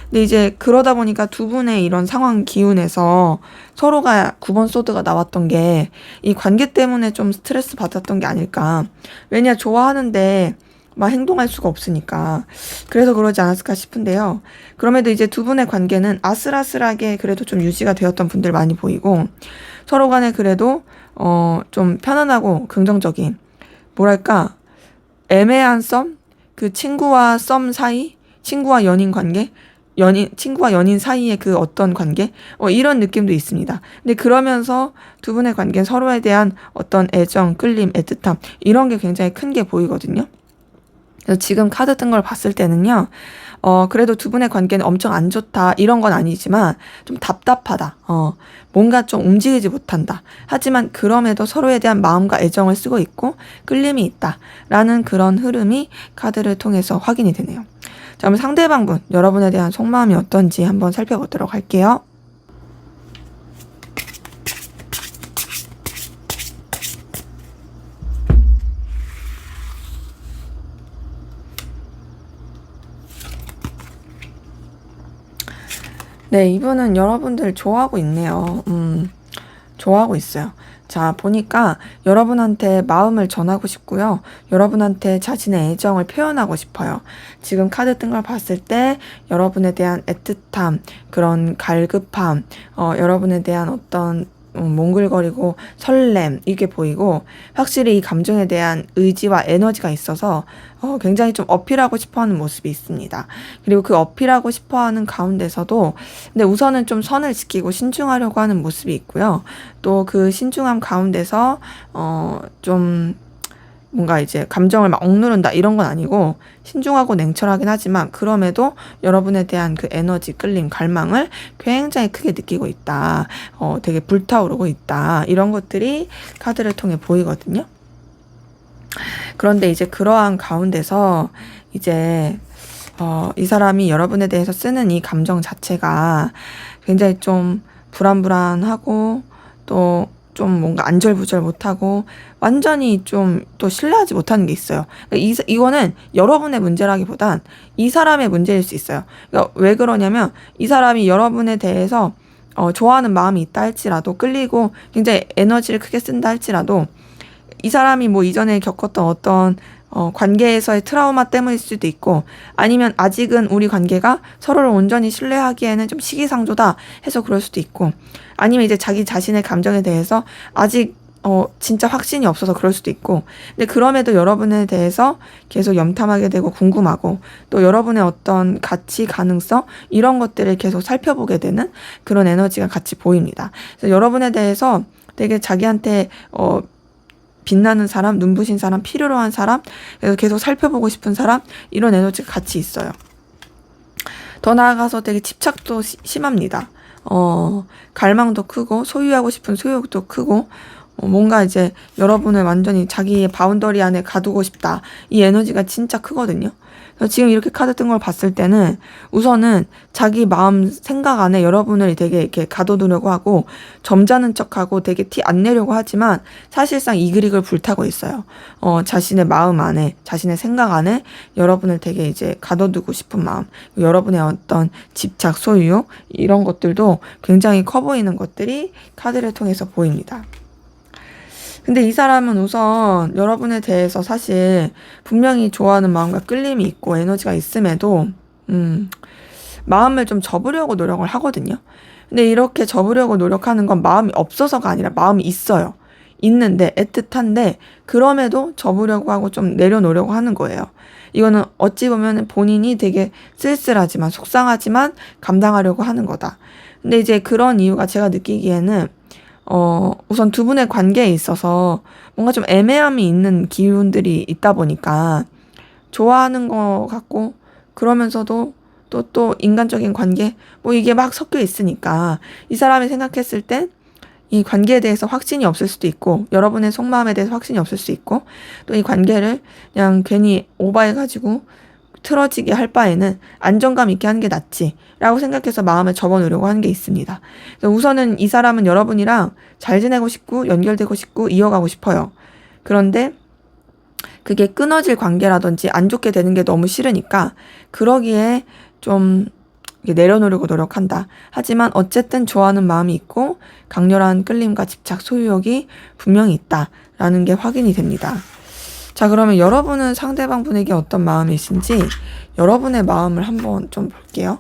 근데 이제 그러다 보니까 두 분의 이런 상황 기운에서 서로가 9번 소드가 나왔던 게 이 관계 때문에 좀 스트레스 받았던 게 아닐까. 왜냐, 좋아하는데 막 행동할 수가 없으니까. 그래서 그러지 않았을까 싶은데요. 그럼에도 이제 두 분의 관계는 아슬아슬하게 그래도 좀 유지가 되었던 분들 많이 보이고, 서로 간에 그래도, 좀 편안하고 긍정적인, 뭐랄까, 애매한 썸? 그 친구와 썸 사이? 친구와 연인 관계? 친구와 연인 사이의 그 어떤 관계? 이런 느낌도 있습니다. 근데 그러면서 두 분의 관계는 서로에 대한 어떤 애정, 끌림, 애틋함, 이런 게 굉장히 큰 게 보이거든요. 그래서 지금 카드 뜬 걸 봤을 때는요, 그래도 두 분의 관계는 엄청 안 좋다, 이런 건 아니지만, 좀 답답하다, 뭔가 좀 움직이지 못한다. 하지만 그럼에도 서로에 대한 마음과 애정을 쓰고 있고, 끌림이 있다. 라는 그런 흐름이 카드를 통해서 확인이 되네요. 자, 그럼 상대방분, 여러분에 대한 속마음이 어떤지 한번 살펴보도록 할게요. 네, 이분은 여러분들 좋아하고 있네요. 좋아하고 있어요. 자, 보니까 여러분한테 마음을 전하고 싶고요. 여러분한테 자신의 애정을 표현하고 싶어요. 지금 카드 뜬 걸 봤을 때 여러분에 대한 애틋함, 그런 갈급함, 여러분에 대한 어떤 몽글거리고 설렘, 이게 보이고, 확실히 이 감정에 대한 의지와 에너지가 있어서 굉장히 좀 어필하고 싶어하는 모습이 있습니다. 그리고 그 어필하고 싶어하는 가운데서도 근데 우선은 좀 선을 지키고 신중하려고 하는 모습이 있고요. 또 그 신중함 가운데서 좀 뭔가 이제 감정을 막 억누른다, 이런 건 아니고 신중하고 냉철하긴 하지만 그럼에도 여러분에 대한 그 에너지, 끌림, 갈망을 굉장히 크게 느끼고 있다. 되게 불타오르고 있다. 이런 것들이 카드를 통해 보이거든요. 그런데 이제 그러한 가운데서 이제 이 사람이 여러분에 대해서 쓰는 이 감정 자체가 굉장히 좀 불안불안하고 또 좀 뭔가 안절부절 못하고 완전히 좀 또 신뢰하지 못하는 게 있어요. 그러니까 이거는 여러분의 문제라기보단 이 사람의 문제일 수 있어요. 그러니까 왜 그러냐면 이 사람이 여러분에 대해서 좋아하는 마음이 있다 할지라도, 끌리고 굉장히 에너지를 크게 쓴다 할지라도, 이 사람이 뭐 이전에 겪었던 어떤 관계에서의 트라우마 때문일 수도 있고, 아니면 아직은 우리 관계가 서로를 온전히 신뢰하기에는 좀 시기상조다 해서 그럴 수도 있고, 아니면 이제 자기 자신의 감정에 대해서 아직 진짜 확신이 없어서 그럴 수도 있고, 근데 그럼에도 여러분에 대해서 계속 염탐하게 되고 궁금하고, 또 여러분의 어떤 가치, 가능성, 이런 것들을 계속 살펴보게 되는 그런 에너지가 같이 보입니다. 그래서 여러분에 대해서 되게 자기한테 빛나는 사람, 눈부신 사람, 필요로 한 사람, 그래서 계속 살펴보고 싶은 사람, 이런 에너지가 같이 있어요. 더 나아가서 되게 집착도 심합니다. 갈망도 크고, 소유하고 싶은 소유욕도 크고, 뭔가 이제 여러분을 완전히 자기의 바운더리 안에 가두고 싶다. 이 에너지가 진짜 크거든요. 그래서 지금 이렇게 카드 뜬 걸 봤을 때는 우선은 자기 마음 생각 안에 여러분을 되게 이렇게 가둬두려고 하고 점잖은 척하고 되게 티 안 내려고 하지만 사실상 이글이글 불타고 있어요. 자신의 마음 안에, 자신의 생각 안에 여러분을 되게 이제 가둬두고 싶은 마음, 여러분의 어떤 집착, 소유욕, 이런 것들도 굉장히 커 보이는 것들이 카드를 통해서 보입니다. 근데 이 사람은 우선 여러분에 대해서 사실 분명히 좋아하는 마음과 끌림이 있고 에너지가 있음에도 마음을 좀 접으려고 노력을 하거든요. 근데 이렇게 접으려고 노력하는 건 마음이 없어서가 아니라 마음이 있어요. 있는데 애틋한데 그럼에도 접으려고 하고 좀 내려놓으려고 하는 거예요. 이거는 어찌 보면 본인이 되게 쓸쓸하지만 속상하지만 감당하려고 하는 거다. 근데 이제 그런 이유가 제가 느끼기에는 우선 두 분의 관계에 있어서 뭔가 좀 애매함이 있는 기운들이 있다 보니까 좋아하는 것 같고 그러면서도 또 인간적인 관계 뭐 이게 막 섞여 있으니까 이 사람이 생각했을 땐 이 관계에 대해서 확신이 없을 수도 있고 여러분의 속마음에 대해서 확신이 없을 수 있고 또 이 관계를 그냥 괜히 오버해가지고 틀어지게 할 바에는 안정감 있게 하는 게 낫지 라고 생각해서 마음을 접어놓으려고 하는 게 있습니다. 그래서 우선은 이 사람은 여러분이랑 잘 지내고 싶고 연결되고 싶고 이어가고 싶어요. 그런데 그게 끊어질 관계라든지 안 좋게 되는 게 너무 싫으니까 그러기에 좀 내려놓으려고 노력한다. 하지만 어쨌든 좋아하는 마음이 있고 강렬한 끌림과 집착, 소유욕이 분명히 있다라는 게 확인이 됩니다. 자, 그러면 여러분은 상대방 분에게 어떤 마음이신지 여러분의 마음을 한번 좀 볼게요.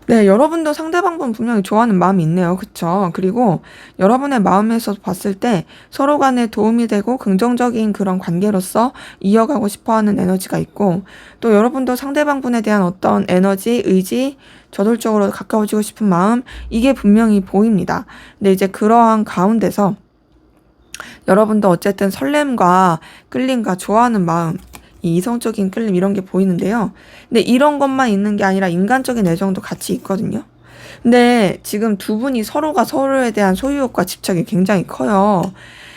네, 여러분도 상대방분 분명히 좋아하는 마음이 있네요. 그쵸? 그리고 여러분의 마음에서 봤을 때 서로 간에 도움이 되고 긍정적인 그런 관계로서 이어가고 싶어 하는 에너지가 있고 또 여러분도 상대방분에 대한 어떤 에너지, 의지, 저돌적으로 가까워지고 싶은 마음 이게 분명히 보입니다. 근데 이제 그러한 가운데서 여러분도 어쨌든 설렘과 끌림과 좋아하는 마음 이 이성적인 끌림 이런 게 보이는데요. 근데 이런 것만 있는 게 아니라 인간적인 애정도 같이 있거든요. 근데 지금 두 분이 서로가 서로에 대한 소유욕과 집착이 굉장히 커요.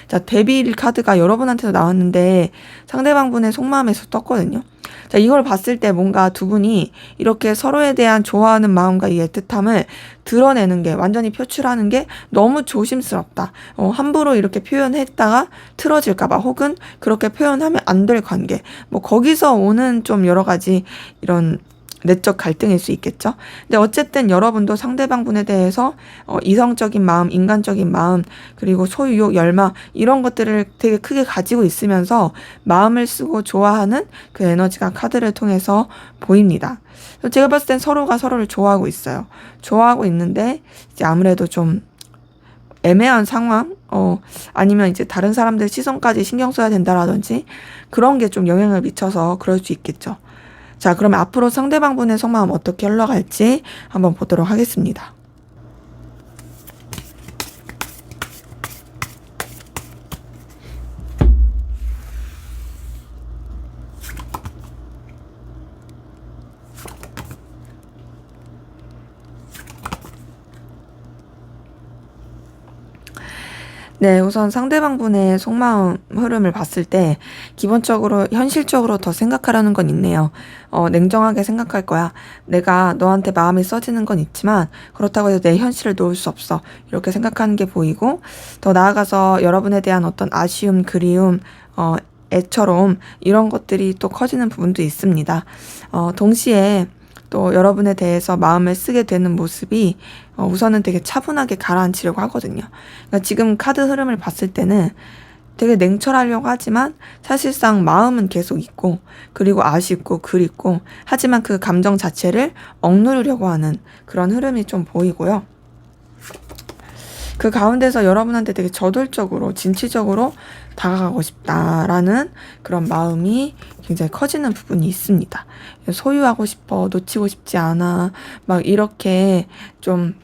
자, 데빌 카드가 여러분한테도 나왔는데 상대방분의 속마음에서 떴거든요. 자, 이걸 봤을 때 뭔가 두 분이 이렇게 서로에 대한 좋아하는 마음과 이 애틋함을 드러내는 게 완전히 표출하는 게 너무 조심스럽다. 함부로 이렇게 표현했다가 틀어질까봐 혹은 그렇게 표현하면 안 될 관계. 뭐 거기서 오는 좀 여러 가지 이런 내적 갈등일 수 있겠죠. 근데 어쨌든 여러분도 상대방 분에 대해서 이성적인 마음, 인간적인 마음, 그리고 소유욕, 열망 이런 것들을 되게 크게 가지고 있으면서 마음을 쓰고 좋아하는 그 에너지가 카드를 통해서 보입니다. 제가 봤을 땐 서로가 서로를 좋아하고 있어요. 좋아하고 있는데 이제 아무래도 좀 애매한 상황, 아니면 이제 다른 사람들 시선까지 신경 써야 된다라든지 그런 게 좀 영향을 미쳐서 그럴 수 있겠죠. 자, 그러면 앞으로 상대방분의 속마음 어떻게 흘러갈지 한번 보도록 하겠습니다. 네, 우선 상대방분의 속마음 흐름을 봤을 때 기본적으로 현실적으로 더 생각하라는 건 있네요. 냉정하게 생각할 거야. 내가 너한테 마음이 써지는 건 있지만 그렇다고 해서 내 현실을 놓을 수 없어. 이렇게 생각하는 게 보이고 더 나아가서 여러분에 대한 어떤 아쉬움, 그리움, 애처럼 이런 것들이 또 커지는 부분도 있습니다. 동시에 또 여러분에 대해서 마음을 쓰게 되는 모습이 우선은 되게 차분하게 가라앉히려고 하거든요. 그러니까 지금 카드 흐름을 봤을 때는 되게 냉철하려고 하지만 사실상 마음은 계속 있고 그리고 아쉽고 그립고 하지만 그 감정 자체를 억누르려고 하는 그런 흐름이 좀 보이고요. 그 가운데서 여러분한테 되게 저돌적으로 진취적으로 다가가고 싶다라는 그런 마음이 굉장히 커지는 부분이 있습니다. 소유하고 싶어, 놓치고 싶지 않아, 막 이렇게 좀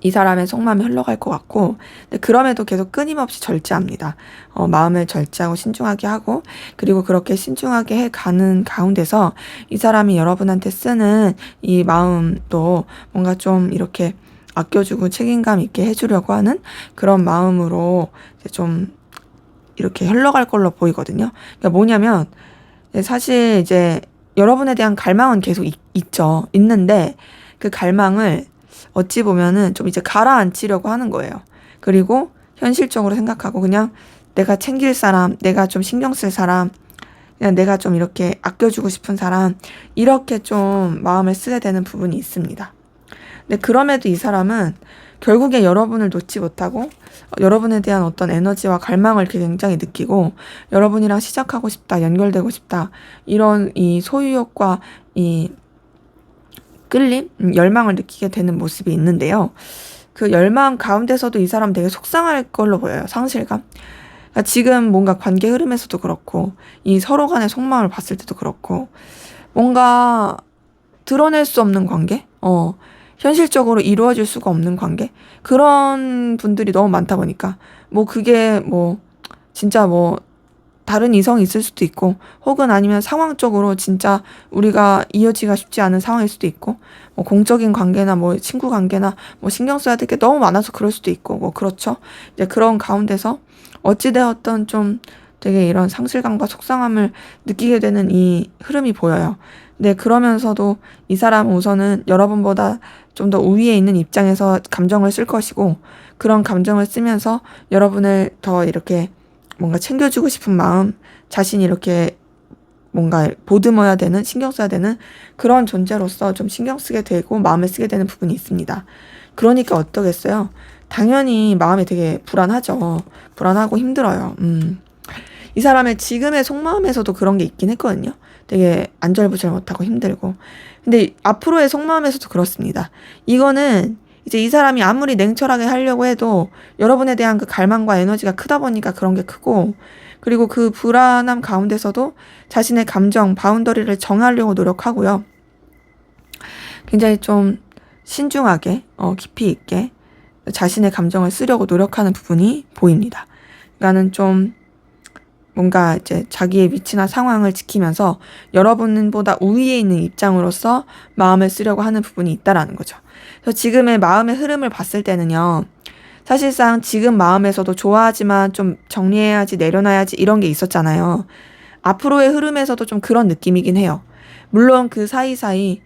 이 사람의 속마음이 흘러갈 것 같고, 근데 그럼에도 계속 끊임없이 절제합니다. 마음을 절제하고 신중하게 하고, 그리고 그렇게 신중하게 해 가는 가운데서 이 사람이 여러분한테 쓰는 이 마음도 뭔가 좀 이렇게 아껴주고 책임감 있게 해주려고 하는 그런 마음으로 이제 좀 이렇게 흘러갈 걸로 보이거든요. 그러니까 뭐냐면 사실 이제 여러분에 대한 갈망은 계속 있죠. 있는데 그 갈망을 어찌 보면은 좀 이제 가라앉히려고 하는 거예요. 그리고 현실적으로 생각하고 그냥 내가 챙길 사람, 내가 좀 신경 쓸 사람, 그냥 내가 좀 이렇게 아껴주고 싶은 사람, 이렇게 좀 마음을 쓰게 되는 부분이 있습니다. 근데 그럼에도 이 사람은 결국에 여러분을 놓지 못하고 여러분에 대한 어떤 에너지와 갈망을 굉장히 느끼고 여러분이랑 시작하고 싶다, 연결되고 싶다 이런 이 소유욕과 이 끌림, 열망을 느끼게 되는 모습이 있는데요. 그 열망 가운데서도 이 사람 되게 속상할 걸로 보여요. 상실감. 그러니까 지금 뭔가 관계 흐름에서도 그렇고 이 서로 간의 속마음을 봤을 때도 그렇고 뭔가 드러낼 수 없는 관계? 현실적으로 이루어질 수가 없는 관계? 그런 분들이 너무 많다 보니까 뭐 그게 뭐 진짜 뭐 다른 이성이 있을 수도 있고 혹은 아니면 상황적으로 진짜 우리가 이어지기가 쉽지 않은 상황일 수도 있고 뭐 공적인 관계나 뭐 친구 관계나 뭐 신경 써야 될 게 너무 많아서 그럴 수도 있고 뭐 그렇죠. 이제 그런 가운데서 어찌되었던 좀 되게 이런 상실감과 속상함을 느끼게 되는 이 흐름이 보여요. 근데 그러면서도 이 사람은 우선은 여러분보다 좀 더 우위에 있는 입장에서 감정을 쓸 것이고 그런 감정을 쓰면서 여러분을 더 이렇게 뭔가 챙겨주고 싶은 마음, 자신이 이렇게 뭔가 보듬어야 되는, 신경 써야 되는 그런 존재로서 좀 신경 쓰게 되고 마음을 쓰게 되는 부분이 있습니다. 그러니까 어떠겠어요? 당연히 마음이 되게 불안하죠. 불안하고 힘들어요. 이 사람의 지금의 속마음에서도 그런 게 있긴 했거든요. 되게 안절부절 못하고 힘들고. 근데 앞으로의 속마음에서도 그렇습니다. 이거는 이제 이 사람이 아무리 냉철하게 하려고 해도 여러분에 대한 그 갈망과 에너지가 크다 보니까 그런 게 크고, 그리고 그 불안함 가운데서도 자신의 감정, 바운더리를 정하려고 노력하고요. 굉장히 좀 신중하게, 깊이 있게 자신의 감정을 쓰려고 노력하는 부분이 보입니다. 그러니까는 좀 뭔가 이제 자기의 위치나 상황을 지키면서 여러분보다 우위에 있는 입장으로서 마음을 쓰려고 하는 부분이 있다라는 거죠. 그래서 지금의 마음의 흐름을 봤을 때는요. 사실상 지금 마음에서도 좋아하지만 좀 정리해야지, 내려놔야지 이런 게 있었잖아요. 앞으로의 흐름에서도 좀 그런 느낌이긴 해요. 물론 그 사이사이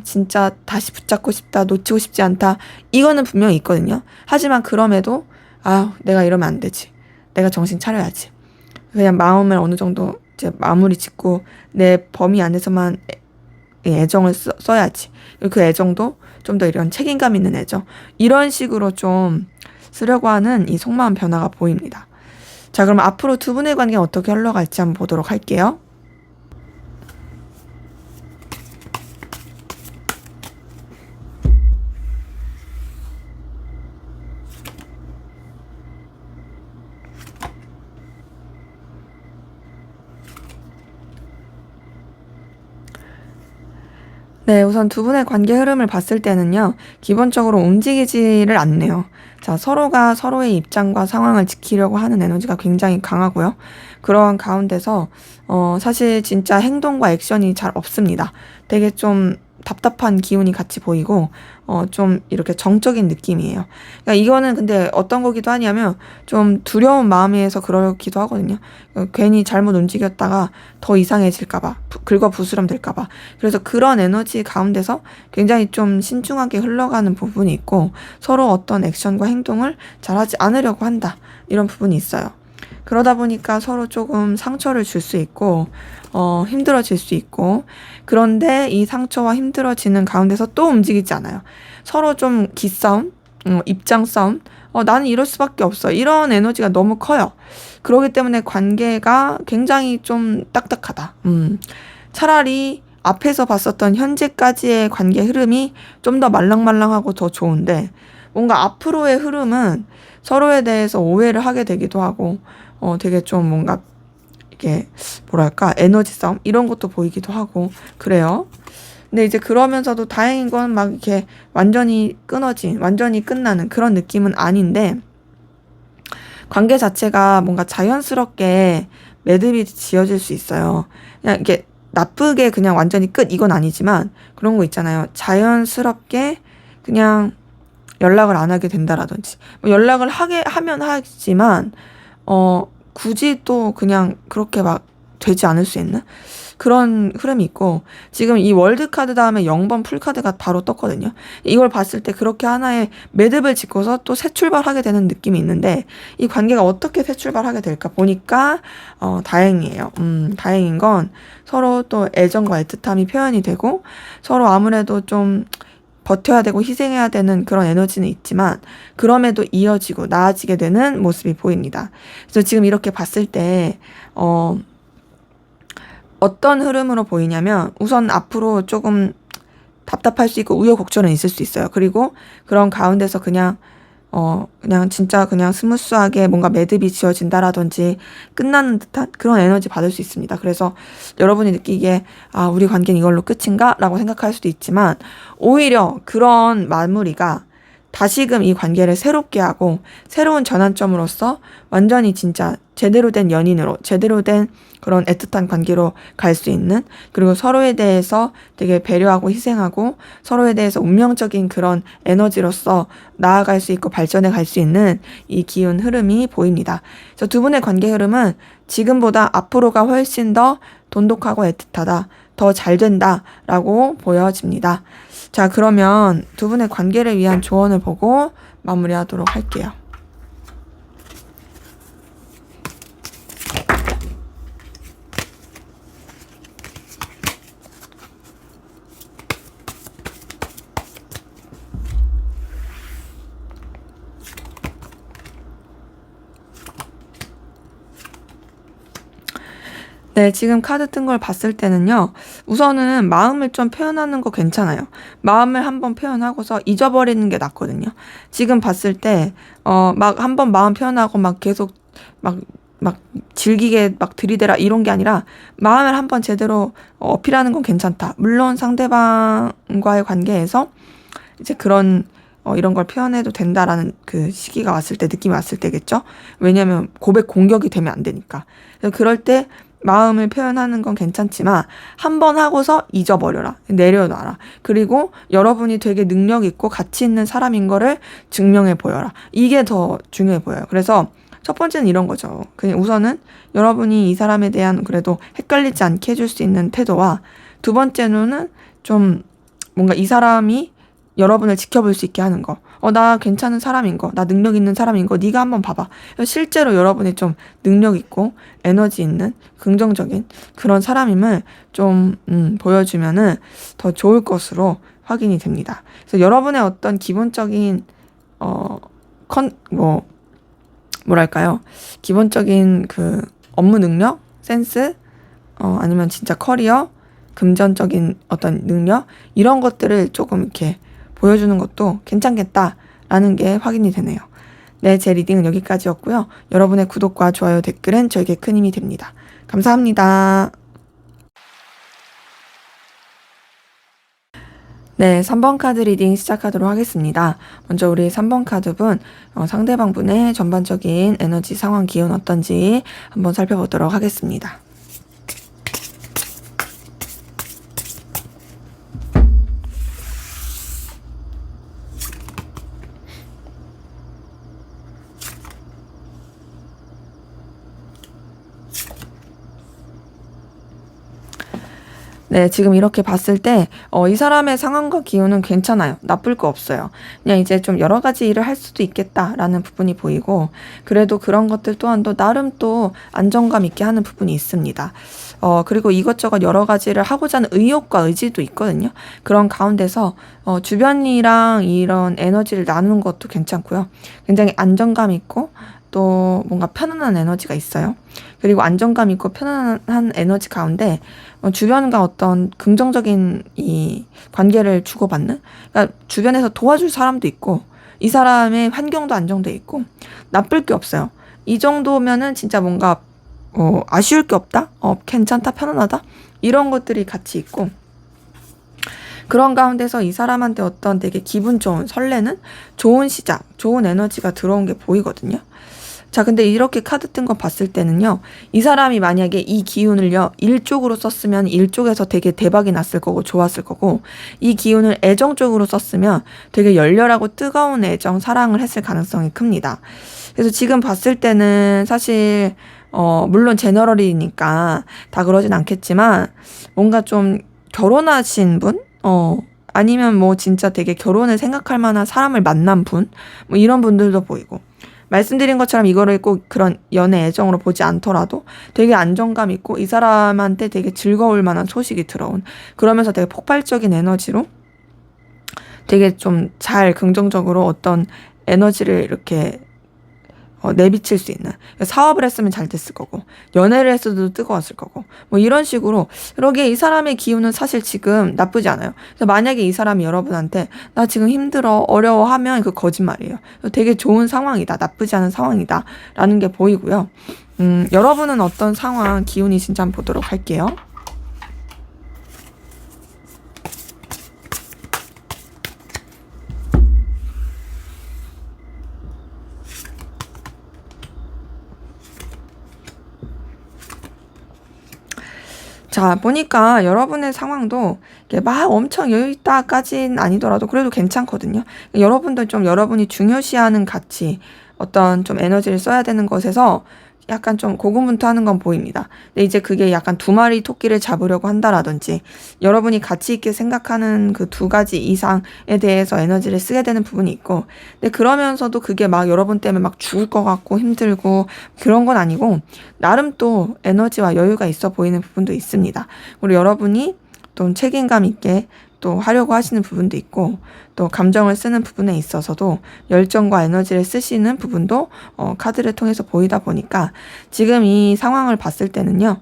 진짜 다시 붙잡고 싶다, 놓치고 싶지 않다 이거는 분명히 있거든요. 하지만 그럼에도 내가 이러면 안 되지. 내가 정신 차려야지. 그냥 마음을 어느 정도 이제 마무리 짓고 내 범위 안에서만 애정을 써야지. 그 애정도 좀 더 이런 책임감 있는 애정. 이런 식으로 좀 쓰려고 하는 이 속마음 변화가 보입니다. 자, 그럼 앞으로 두 분의 관계가 어떻게 흘러갈지 한번 보도록 할게요. 네, 우선 두 분의 관계 흐름을 봤을 때는요, 기본적으로 움직이지를 않네요. 자, 서로가 서로의 입장과 상황을 지키려고 하는 에너지가 굉장히 강하고요. 그런 가운데서, 사실 진짜 행동과 액션이 잘 없습니다. 되게 좀 답답한 기운이 같이 보이고, 좀 이렇게 정적인 느낌이에요. 그러니까 이거는 근데 어떤 거기도 하냐면, 좀 두려운 마음에서 그러기도 하거든요. 괜히 잘못 움직였다가 더 이상해질까봐, 긁어 부스럼 될까봐. 그래서 그런 에너지 가운데서 굉장히 좀 신중하게 흘러가는 부분이 있고 서로 어떤 액션과 행동을 잘하지 않으려고 한다. 이런 부분이 있어요. 그러다 보니까 서로 조금 상처를 줄 수 있고 힘들어질 수 있고 그런데 이 상처와 힘들어지는 가운데서 또 움직이지 않아요. 서로 좀 기싸움, 입장 싸움, 나는 이럴 수밖에 없어. 이런 에너지가 너무 커요. 그렇기 때문에 관계가 굉장히 좀 딱딱하다. 차라리 앞에서 봤었던 현재까지의 관계 흐름이 좀 더 말랑말랑하고 더 좋은데 뭔가 앞으로의 흐름은 서로에 대해서 오해를 하게 되기도 하고 되게 좀 뭔가 이게 뭐랄까 에너지 싸움 이런 것도 보이기도 하고 그래요. 근데 이제 그러면서도 다행인 건 막 이렇게 완전히 완전히 끝나는 그런 느낌은 아닌데 관계 자체가 뭔가 자연스럽게 매듭이 지어질 수 있어요. 그냥 이게 나쁘게 그냥 완전히 끝 이건 아니지만 그런 거 있잖아요. 자연스럽게 그냥 연락을 안 하게 된다라든지 뭐 연락을 하면 하지만 굳이 또 그냥 그렇게 막 되지 않을 수 있는 그런 흐름이 있고 지금 이 월드카드 다음에 0번 풀카드가 바로 떴거든요. 이걸 봤을 때 그렇게 하나의 매듭을 짓고서 또 새 출발하게 되는 느낌이 있는데 이 관계가 어떻게 새 출발하게 될까 보니까 다행이에요. 다행인 건 서로 또 애정과 애틋함이 표현이 되고 서로 아무래도 좀 버텨야 되고 희생해야 되는 그런 에너지는 있지만 그럼에도 이어지고 나아지게 되는 모습이 보입니다. 그래서 지금 이렇게 봤을 때 어떤 흐름으로 보이냐면 우선 앞으로 조금 답답할 수 있고 우여곡절은 있을 수 있어요. 그리고 그런 가운데서 그냥 진짜 그냥 스무스하게 뭔가 매듭이 지어진다라든지 끝나는 듯한 그런 에너지 받을 수 있습니다. 그래서 여러분이 느끼기에 우리 관계는 이걸로 끝인가? 라고 생각할 수도 있지만 오히려 그런 마무리가 다시금 이 관계를 새롭게 하고 새로운 전환점으로서 완전히 진짜 제대로 된 연인으로 제대로 된 그런 애틋한 관계로 갈 수 있는, 그리고 서로에 대해서 되게 배려하고 희생하고 서로에 대해서 운명적인 그런 에너지로서 나아갈 수 있고 발전해 갈 수 있는 이 기운 흐름이 보입니다. 그래서 두 분의 관계 흐름은 지금보다 앞으로가 훨씬 더 돈독하고 애틋하다, 더 잘 된다라고 보여집니다. 자, 그러면 두 분의 관계를 위한 조언을 보고 마무리하도록 할게요. 네, 지금 카드 뜬 걸 봤을 때는요, 우선은 마음을 좀 표현하는 거 괜찮아요. 마음을 한번 표현하고서 잊어버리는 게 낫거든요. 지금 봤을 때, 막 한번 마음 표현하고 막 계속 막 질기게 막 들이대라 이런 게 아니라 마음을 한번 제대로 어필하는 건 괜찮다. 물론 상대방과의 관계에서 이제 이런 걸 표현해도 된다라는 그 시기가 왔을 때, 느낌이 왔을 때겠죠? 왜냐면 고백 공격이 되면 안 되니까. 그래서 그럴 때 마음을 표현하는 건 괜찮지만 한 번 하고서 잊어버려라. 내려놔라. 그리고 여러분이 되게 능력 있고 가치 있는 사람인 거를 증명해 보여라. 이게 더 중요해 보여요. 그래서 첫 번째는 이런 거죠. 그냥 우선은 여러분이 이 사람에 대한 그래도 헷갈리지 않게 해줄 수 있는 태도와, 두 번째로는 좀 뭔가 이 사람이 여러분을 지켜볼 수 있게 하는 거. 나 괜찮은 사람인 거, 나 능력 있는 사람인 거, 네가 한번 봐봐. 실제로 여러분이 좀 능력 있고 에너지 있는 긍정적인 그런 사람임을 좀 보여주면은 더 좋을 것으로 확인이 됩니다. 그래서 여러분의 어떤 기본적인 뭐랄까요? 기본적인 그 업무 능력, 센스, 아니면 진짜 커리어, 금전적인 어떤 능력, 이런 것들을 조금 이렇게 보여주는 것도 괜찮겠다라는 게 확인이 되네요. 네, 제 리딩은 여기까지였고요. 여러분의 구독과 좋아요, 댓글은 저에게 큰 힘이 됩니다. 감사합니다. 네, 3번 카드 리딩 시작하도록 하겠습니다. 먼저 우리 3번 카드분, 상대방분의 전반적인 에너지 상황 기운 어떤지 한번 살펴보도록 하겠습니다. 네, 지금 이렇게 봤을 때, 이 사람의 상황과 기운은 괜찮아요. 나쁠 거 없어요. 그냥 이제 좀 여러 가지 일을 할 수도 있겠다라는 부분이 보이고, 그래도 그런 것들 또한도 나름 또 안정감 있게 하는 부분이 있습니다. 그리고 이것저것 여러 가지를 하고자 하는 의욕과 의지도 있거든요. 그런 가운데서, 주변이랑 이런 에너지를 나누는 것도 괜찮고요. 굉장히 안정감 있고, 또 뭔가 편안한 에너지가 있어요. 그리고 안정감 있고 편안한 에너지 가운데 주변과 어떤 긍정적인 이 관계를 주고받는, 그러니까 주변에서 도와줄 사람도 있고 이 사람의 환경도 안정돼 있고 나쁠 게 없어요. 이 정도면은 진짜 뭔가 아쉬울 게 없다? 괜찮다, 편안하다? 이런 것들이 같이 있고, 그런 가운데서 이 사람한테 어떤 되게 기분 좋은, 설레는 좋은 시작, 좋은 에너지가 들어온 게 보이거든요. 자, 근데 이렇게 카드 뜬 거 봤을 때는요, 이 사람이 만약에 이 기운을요, 일 쪽으로 썼으면 일 쪽에서 되게 대박이 났을 거고 좋았을 거고, 이 기운을 애정 쪽으로 썼으면 되게 열렬하고 뜨거운 애정, 사랑을 했을 가능성이 큽니다. 그래서 지금 봤을 때는 사실 물론 제너럴이니까 다 그러진 않겠지만, 뭔가 좀 결혼하신 분? 아니면 뭐 진짜 되게 결혼을 생각할 만한 사람을 만난 분? 뭐 이런 분들도 보이고, 말씀드린 것처럼 이거를 꼭 그런 연애 애정으로 보지 않더라도 되게 안정감 있고 이 사람한테 되게 즐거울 만한 소식이 들어온, 그러면서 되게 폭발적인 에너지로 되게 좀 잘 긍정적으로 어떤 에너지를 이렇게 내비칠 수 있는, 사업을 했으면 잘 됐을 거고, 연애를 했어도 뜨거웠을 거고, 뭐 이런 식으로. 그러기에 이 사람의 기운은 사실 지금 나쁘지 않아요. 그래서 만약에 이 사람이 여러분한테 나 지금 힘들어, 어려워하면 그 거짓말이에요. 되게 좋은 상황이다, 나쁘지 않은 상황이다 라는 게 보이고요. 여러분은 어떤 상황, 기운이 진짜 한번 보도록 할게요. 자, 보니까 여러분의 상황도 이게 막 엄청 여유있다까진 아니더라도 그래도 괜찮거든요. 여러분도 좀 여러분이 중요시하는 가치, 어떤 좀 에너지를 써야 되는 것에서 약간 좀 고군분투하는 건 보입니다. 근데 이제 그게 약간 두 마리 토끼를 잡으려고 한다라든지 여러분이 가치 있게 생각하는 그 두 가지 이상에 대해서 에너지를 쓰게 되는 부분이 있고, 근데 그러면서도 그게 막 여러분 때문에 막 죽을 것 같고 힘들고 그런 건 아니고 나름 또 에너지와 여유가 있어 보이는 부분도 있습니다. 그리고 여러분이 좀 책임감 있게 또 하려고 하시는 부분도 있고, 또 감정을 쓰는 부분에 있어서도 열정과 에너지를 쓰시는 부분도 카드를 통해서 보이다 보니까 지금 이 상황을 봤을 때는요,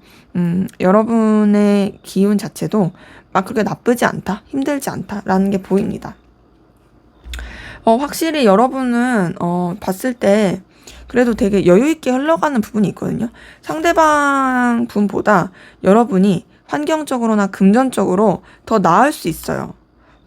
여러분의 기운 자체도 막 그렇게 나쁘지 않다, 힘들지 않다라는 게 보입니다. 확실히 여러분은 봤을 때 그래도 되게 여유 있게 흘러가는 부분이 있거든요. 상대방 분보다 여러분이 환경적으로나 금전적으로 더 나을 수 있어요.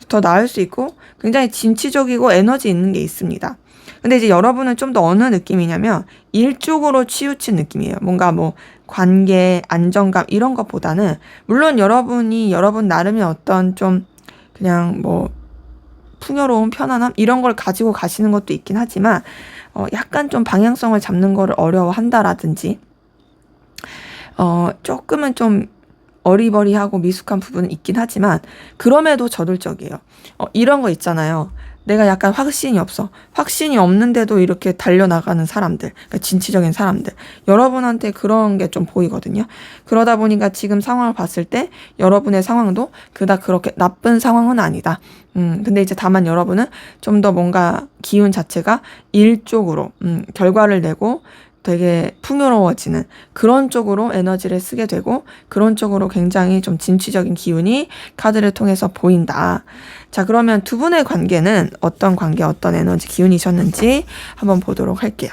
더 나을 수 있고 굉장히 진취적이고 에너지 있는 게 있습니다. 근데 이제 여러분은 좀 더 어느 느낌이냐면 일 쪽으로 치우친 느낌이에요. 뭔가 뭐 관계, 안정감 이런 것보다는, 물론 여러분이 여러분 나름의 어떤 좀 그냥 뭐 풍요로운 편안함 이런 걸 가지고 가시는 것도 있긴 하지만 약간 좀 방향성을 잡는 거를 어려워한다라든지 조금은 좀 어리버리하고 미숙한 부분은 있긴 하지만 그럼에도 저돌적이에요. 이런 거 있잖아요. 내가 약간 확신이 없어. 확신이 없는데도 이렇게 달려나가는 사람들, 그러니까 진취적인 사람들. 여러분한테 그런 게 좀 보이거든요. 그러다 보니까 지금 상황을 봤을 때 여러분의 상황도 그닥 그렇게 나쁜 상황은 아니다. 근데 이제 다만 여러분은 좀 더 뭔가 기운 자체가 일 쪽으로, 결과를 내고 되게 풍요로워지는 그런 쪽으로 에너지를 쓰게 되고 그런 쪽으로 굉장히 좀 진취적인 기운이 카드를 통해서 보인다. 자, 그러면 두 분의 관계는 어떤 관계, 어떤 에너지 기운이셨는지 한번 보도록 할게요.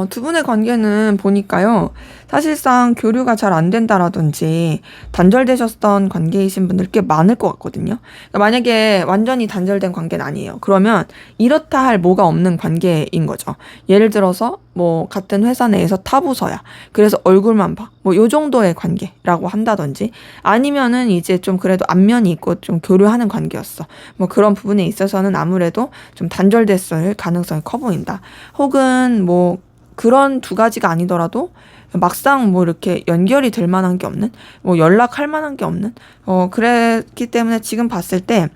두 분의 관계는 보니까요, 사실상 교류가 잘 안 된다라든지 단절되셨던 관계이신 분들 꽤 많을 것 같거든요. 그러니까 만약에 완전히 단절된 관계는 아니에요. 그러면 이렇다 할 뭐가 없는 관계인 거죠. 예를 들어서 뭐 같은 회사 내에서 타부서야. 그래서 얼굴만 봐. 뭐 요 정도의 관계라고 한다든지, 아니면은 이제 좀 그래도 안면이 있고 좀 교류하는 관계였어. 뭐 그런 부분에 있어서는 아무래도 좀 단절됐을 가능성이 커 보인다. 혹은 뭐 그런 두 가지가 아니더라도 막상 뭐 이렇게 연결이 될 만한 게 없는, 뭐 연락할 만한 게 없는, 그랬기 때문에 지금 봤을 때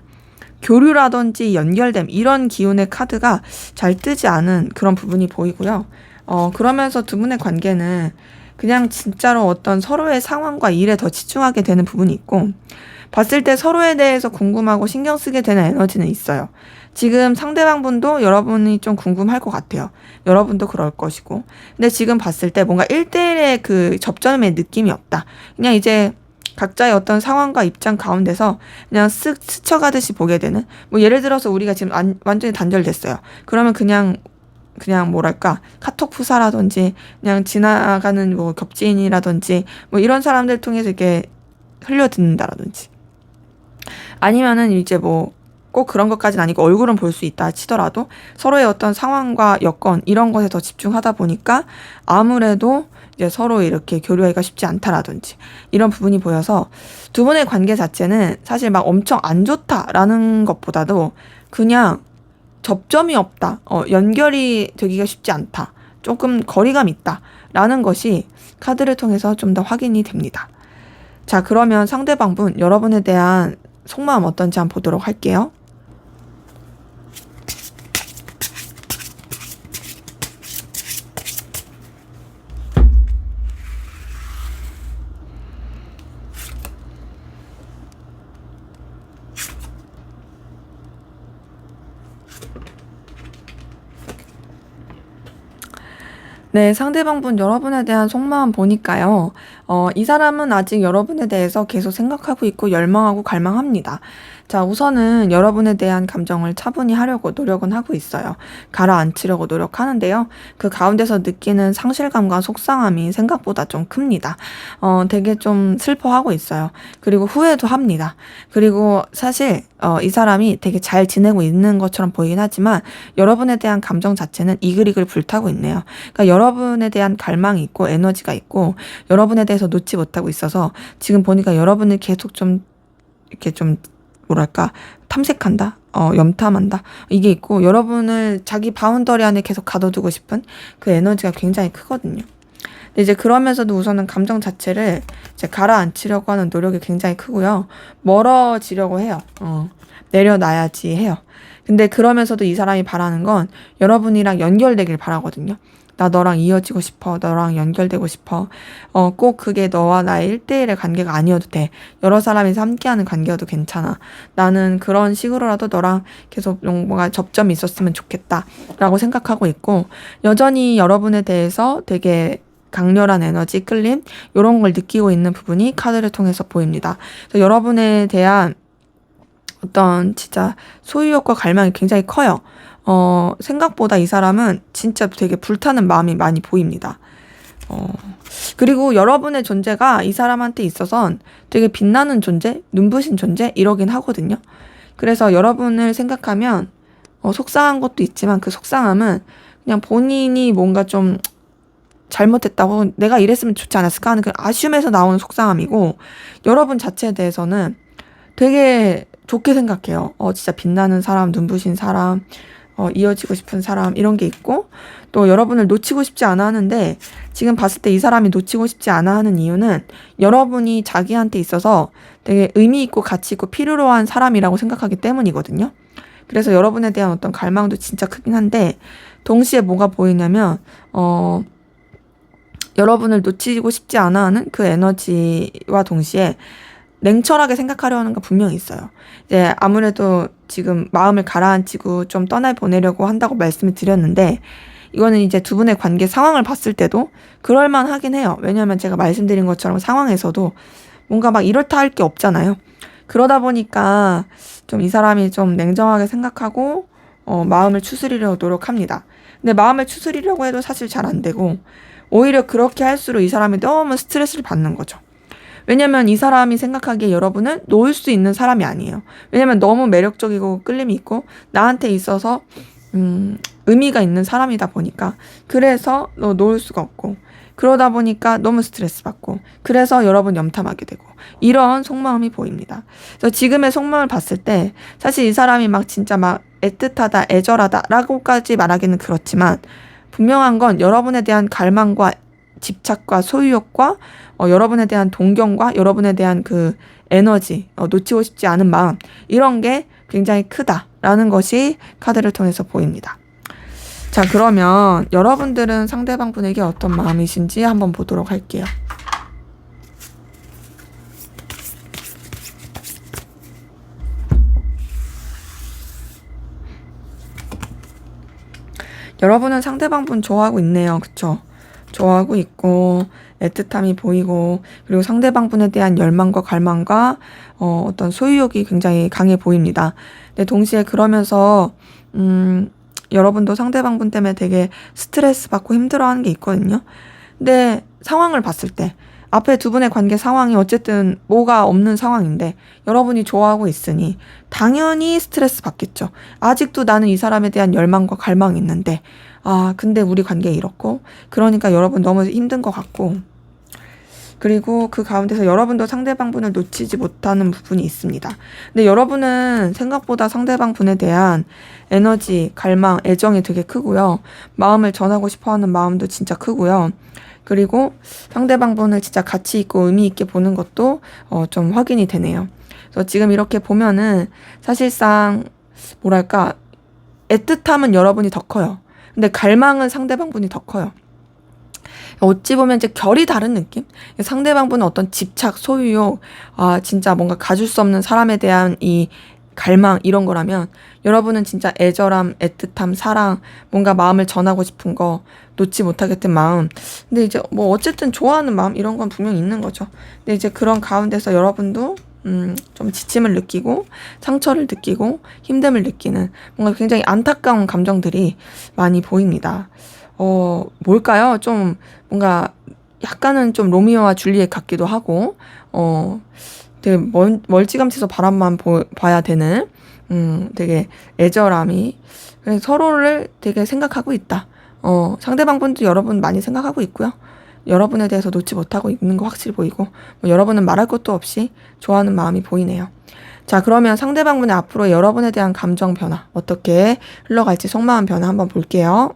교류라든지 연결됨 이런 기운의 카드가 잘 뜨지 않은 그런 부분이 보이고요. 그러면서 두 분의 관계는 그냥 진짜로 어떤 서로의 상황과 일에 더 집중하게 되는 부분이 있고, 봤을 때 서로에 대해서 궁금하고 신경 쓰게 되는 에너지는 있어요. 지금 상대방 분도 여러분이 좀 궁금할 것 같아요. 여러분도 그럴 것이고. 근데 지금 봤을 때 뭔가 1대1의 그 접점의 느낌이 없다. 그냥 이제 각자의 어떤 상황과 입장 가운데서 그냥 쓱 스쳐가듯이 보게 되는, 뭐 예를 들어서 우리가 지금 완전히 단절됐어요. 그러면 그냥 뭐랄까, 카톡 푸사라든지 그냥 지나가는 뭐 겹지인이라든지 뭐 이런 사람들 통해서 이렇게 흘려듣는다라든지, 아니면은 이제 뭐 꼭 그런 것까지는 아니고 얼굴은 볼 수 있다 치더라도 서로의 어떤 상황과 여건 이런 것에 더 집중하다 보니까 아무래도 이제 서로 이렇게 교류하기가 쉽지 않다라든지 이런 부분이 보여서 두 분의 관계 자체는 사실 막 엄청 안 좋다라는 것보다도 그냥 접점이 없다, 연결이 되기가 쉽지 않다, 조금 거리감 있다라는 것이 카드를 통해서 좀 더 확인이 됩니다. 자, 그러면 상대방분 여러분에 대한 속마음 어떤지 한번 보도록 할게요. 네, 상대방분 여러분에 대한 속마음 보니까요. 이 사람은 아직 여러분에 대해서 계속 생각하고 있고 열망하고 갈망합니다. 자, 우선은 여러분에 대한 감정을 차분히 하려고 노력은 하고 있어요. 가라앉히려고 노력하는데요. 그 가운데서 느끼는 상실감과 속상함이 생각보다 좀 큽니다. 되게 좀 슬퍼하고 있어요. 그리고 후회도 합니다. 그리고 사실 이 사람이 되게 잘 지내고 있는 것처럼 보이긴 하지만 여러분에 대한 감정 자체는 이글이글 불타고 있네요. 그러니까 여러분에 대한 갈망이 있고 에너지가 있고 여러분에 대해서 놓지 못하고 있어서 지금 보니까 여러분을 계속 좀 이렇게 좀 뭐랄까 탐색한다. 염탐한다. 이게 있고 여러분을 자기 바운더리 안에 계속 가둬두고 싶은 그 에너지가 굉장히 크거든요. 근데 이제 그러면서도 우선은 감정 자체를 이제 가라앉히려고 하는 노력이 굉장히 크고요. 멀어지려고 해요. 내려놔야지 해요. 근데 그러면서도 이 사람이 바라는 건 여러분이랑 연결되길 바라거든요. 나 너랑 이어지고 싶어. 너랑 연결되고 싶어. 꼭 그게 너와 나의 1대1의 관계가 아니어도 돼. 여러 사람이서 함께하는 관계여도 괜찮아. 나는 그런 식으로라도 너랑 계속 뭔가 접점이 있었으면 좋겠다. 라고 생각하고 있고, 여전히 여러분에 대해서 되게 강렬한 에너지, 끌림, 이런 걸 느끼고 있는 부분이 카드를 통해서 보입니다. 그래서 여러분에 대한 어떤 진짜 소유욕과 갈망이 굉장히 커요. 생각보다 이 사람은 진짜 되게 불타는 마음이 많이 보입니다. 그리고 여러분의 존재가 이 사람한테 있어선 되게 빛나는 존재, 눈부신 존재, 이러긴 하거든요. 그래서 여러분을 생각하면, 속상한 것도 있지만 그 속상함은 그냥 본인이 뭔가 좀 잘못했다고 내가 이랬으면 좋지 않았을까 하는 그 아쉬움에서 나오는 속상함이고, 여러분 자체에 대해서는 되게 좋게 생각해요. 진짜 빛나는 사람, 눈부신 사람, 이어지고 싶은 사람, 이런 게 있고, 또 여러분을 놓치고 싶지 않아 하는데, 지금 봤을 때 이 사람이 놓치고 싶지 않아 하는 이유는 여러분이 자기한테 있어서 되게 의미 있고 가치 있고 필요로 한 사람이라고 생각하기 때문이거든요. 그래서 여러분에 대한 어떤 갈망도 진짜 크긴 한데, 동시에 뭐가 보이냐면, 여러분을 놓치고 싶지 않아 하는 그 에너지와 동시에 냉철하게 생각하려 하는 건 분명히 있어요. 이제 아무래도 지금 마음을 가라앉히고 좀 떠나보내려고 한다고 말씀을 드렸는데, 이거는 이제 두 분의 관계 상황을 봤을 때도 그럴만 하긴 해요. 왜냐하면 제가 말씀드린 것처럼 상황에서도 뭔가 막 이렇다 할 게 없잖아요. 그러다 보니까 좀 이 사람이 좀 냉정하게 생각하고 마음을 추스리려고 노력합니다. 근데 마음을 추스리려고 해도 사실 잘 안 되고, 오히려 그렇게 할수록 이 사람이 너무 스트레스를 받는 거죠. 왜냐면 이 사람이 생각하기에 여러분은 놓을 수 있는 사람이 아니에요. 왜냐면 너무 매력적이고 끌림이 있고 나한테 있어서 의미가 있는 사람이다 보니까, 그래서 놓을 수가 없고, 그러다 보니까 너무 스트레스 받고, 그래서 여러분 염탐하게 되고, 이런 속마음이 보입니다. 그래서 지금의 속마음을 봤을 때 사실 이 사람이 막 진짜 막 애틋하다, 애절하다 라고까지 말하기는 그렇지만, 분명한 건 여러분에 대한 갈망과 집착과 소유욕과 여러분에 대한 동경과 여러분에 대한 그 에너지, 놓치고 싶지 않은 마음, 이런 게 굉장히 크다라는 것이 카드를 통해서 보입니다. 자, 그러면 여러분들은 상대방 분에게 어떤 마음이신지 한번 보도록 할게요. 여러분은 상대방 분 좋아하고 있네요. 그쵸? 좋아하고 있고, 애틋함이 보이고, 그리고 상대방 분에 대한 열망과 갈망과 어떤 소유욕이 굉장히 강해 보입니다. 근데 동시에 그러면서 여러분도 상대방 분 때문에 되게 스트레스 받고 힘들어하는 게 있거든요. 근데 상황을 봤을 때 앞에 두 분의 관계 상황이 어쨌든 뭐가 없는 상황인데 여러분이 좋아하고 있으니 당연히 스트레스 받겠죠. 아직도 나는 이 사람에 대한 열망과 갈망이 있는데, 근데 우리 관계 이렇고, 그러니까 여러분 너무 힘든 것 같고, 그리고 그 가운데서 여러분도 상대방 분을 놓치지 못하는 부분이 있습니다. 근데 여러분은 생각보다 상대방 분에 대한 에너지, 갈망, 애정이 되게 크고요. 마음을 전하고 싶어 하는 마음도 진짜 크고요. 그리고 상대방 분을 진짜 가치 있고 의미 있게 보는 것도 좀 확인이 되네요. 그래서 지금 이렇게 보면은 사실상 뭐랄까, 애틋함은 여러분이 더 커요. 근데 갈망은 상대방 분이 더 커요. 어찌 보면 이제 결이 다른 느낌? 상대방 분은 어떤 집착, 소유욕, 진짜 뭔가 가질 수 없는 사람에 대한 이 갈망 이런 거라면 여러분은 진짜 애절함, 애틋함, 사랑, 뭔가 마음을 전하고 싶은 거, 놓지 못하겠던 마음. 근데 이제 뭐 어쨌든 좋아하는 마음 이런 건 분명히 있는 거죠. 근데 이제 그런 가운데서 여러분도 좀 지침을 느끼고 상처를 느끼고 힘듦을 느끼는 뭔가 굉장히 안타까운 감정들이 많이 보입니다. 뭘까요? 좀 뭔가 약간은 좀 로미오와 줄리엣 같기도 하고 되게 멀찌감치서 바람만 봐야 되는 되게 애절함이 서로를 되게 생각하고 있다. 상대방분도 여러분 많이 생각하고 있고요. 여러분에 대해서 놓지 못하고 있는 거 확실히 보이고 여러분은 말할 것도 없이 좋아하는 마음이 보이네요. 자, 그러면 상대방분의 앞으로 여러분에 대한 감정 변화 어떻게 흘러갈지 속마음 변화 한번 볼게요.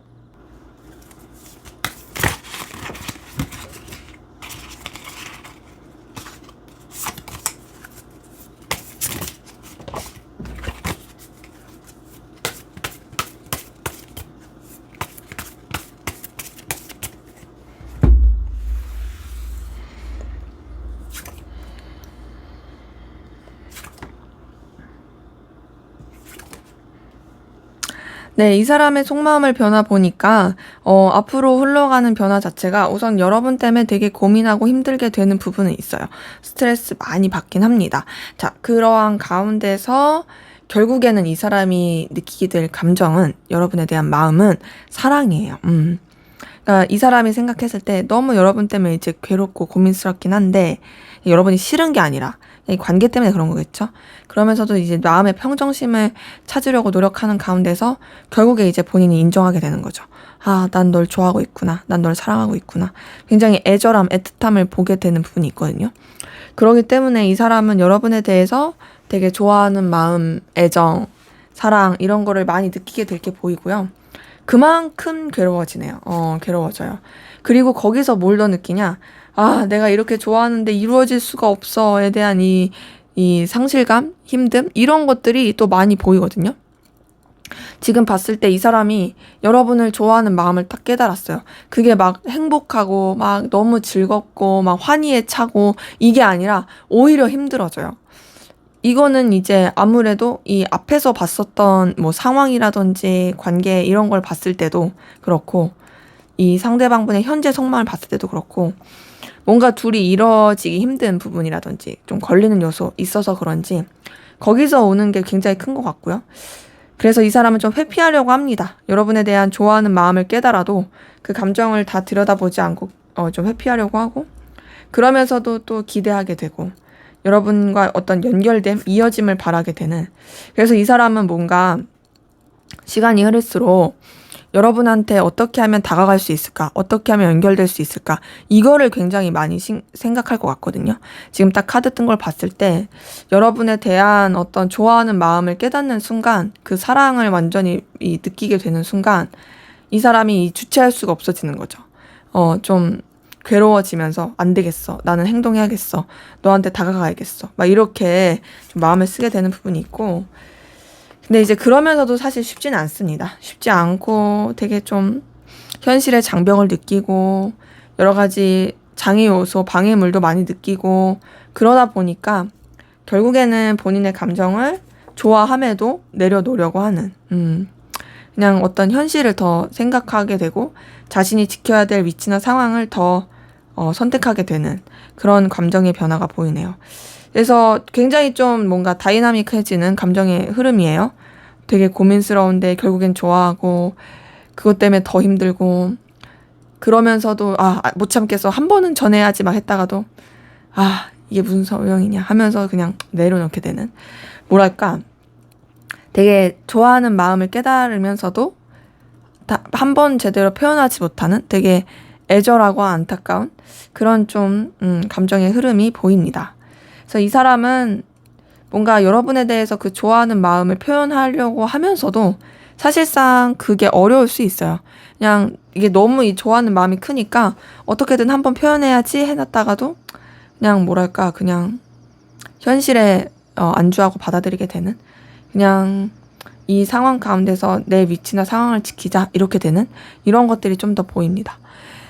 네, 이 사람의 속마음을 변화 보니까, 앞으로 흘러가는 변화 자체가 우선 여러분 때문에 되게 고민하고 힘들게 되는 부분은 있어요. 스트레스 많이 받긴 합니다. 자, 그러한 가운데서 결국에는 이 사람이 느끼게 될 감정은, 여러분에 대한 마음은 사랑이에요. 그러니까 이 사람이 생각했을 때 너무 여러분 때문에 이제 괴롭고 고민스럽긴 한데, 여러분이 싫은 게 아니라, 이 관계 때문에 그런 거겠죠. 그러면서도 이제 마음의 평정심을 찾으려고 노력하는 가운데서 결국에 이제 본인이 인정하게 되는 거죠. 아, 난 널 좋아하고 있구나. 난 널 사랑하고 있구나. 굉장히 애절함, 애틋함을 보게 되는 부분이 있거든요. 그러기 때문에 이 사람은 여러분에 대해서 되게 좋아하는 마음, 애정, 사랑 이런 거를 많이 느끼게 될 게 보이고요. 그만큼 괴로워지네요. 괴로워져요. 그리고 거기서 뭘 더 느끼냐? 아, 내가 이렇게 좋아하는데 이루어질 수가 없어에 대한 이 상실감, 힘듦, 이런 것들이 또 많이 보이거든요. 지금 봤을 때 이 사람이 여러분을 좋아하는 마음을 딱 깨달았어요. 그게 막 행복하고, 막 너무 즐겁고, 막 환희에 차고, 이게 아니라 오히려 힘들어져요. 이거는 이제 아무래도 이 앞에서 봤었던 뭐 상황이라든지 관계 이런 걸 봤을 때도 그렇고, 이 상대방분의 현재 속마음을 봤을 때도 그렇고, 뭔가 둘이 이뤄지기 힘든 부분이라든지 좀 걸리는 요소 있어서 그런지 거기서 오는 게 굉장히 큰 것 같고요. 그래서 이 사람은 좀 회피하려고 합니다. 여러분에 대한 좋아하는 마음을 깨달아도 그 감정을 다 들여다보지 않고 좀 회피하려고 하고 그러면서도 또 기대하게 되고 여러분과 어떤 연결됨, 이어짐을 바라게 되는 그래서 이 사람은 뭔가 시간이 흐를수록 여러분한테 어떻게 하면 다가갈 수 있을까? 어떻게 하면 연결될 수 있을까? 이거를 굉장히 많이 생각할 것 같거든요. 지금 딱 카드 뜬 걸 봤을 때 여러분에 대한 어떤 좋아하는 마음을 깨닫는 순간 그 사랑을 완전히 느끼게 되는 순간 이 사람이 주체할 수가 없어지는 거죠. 좀 괴로워지면서 안 되겠어. 나는 행동해야겠어. 너한테 다가가야겠어. 막 이렇게 좀 마음을 쓰게 되는 부분이 있고 근데 이제 그러면서도 사실 쉽지는 않습니다. 쉽지 않고 되게 좀 현실의 장벽을 느끼고 여러 가지 장애 요소, 방해물도 많이 느끼고 그러다 보니까 결국에는 본인의 감정을 좋아함에도 내려놓으려고 하는 그냥 어떤 현실을 더 생각하게 되고 자신이 지켜야 될 위치나 상황을 더 선택하게 되는 그런 감정의 변화가 보이네요. 그래서 굉장히 좀 뭔가 다이나믹해지는 감정의 흐름이에요. 되게 고민스러운데 결국엔 좋아하고 그것 때문에 더 힘들고 그러면서도 못 참겠어 한 번은 전해야지 막 했다가도 이게 무슨 소용이냐 하면서 그냥 내려놓게 되는 뭐랄까 되게 좋아하는 마음을 깨달으면서도 한 번 제대로 표현하지 못하는 되게 애절하고 안타까운 그런 좀 감정의 흐름이 보입니다. 그래서 이 사람은 뭔가 여러분에 대해서 그 좋아하는 마음을 표현하려고 하면서도 사실상 그게 어려울 수 있어요. 그냥 이게 너무 이 좋아하는 마음이 크니까 어떻게든 한번 표현해야지 해놨다가도 그냥 뭐랄까 그냥 현실에 안주하고 받아들이게 되는 그냥 이 상황 가운데서 내 위치나 상황을 지키자 이렇게 되는 이런 것들이 좀 더 보입니다.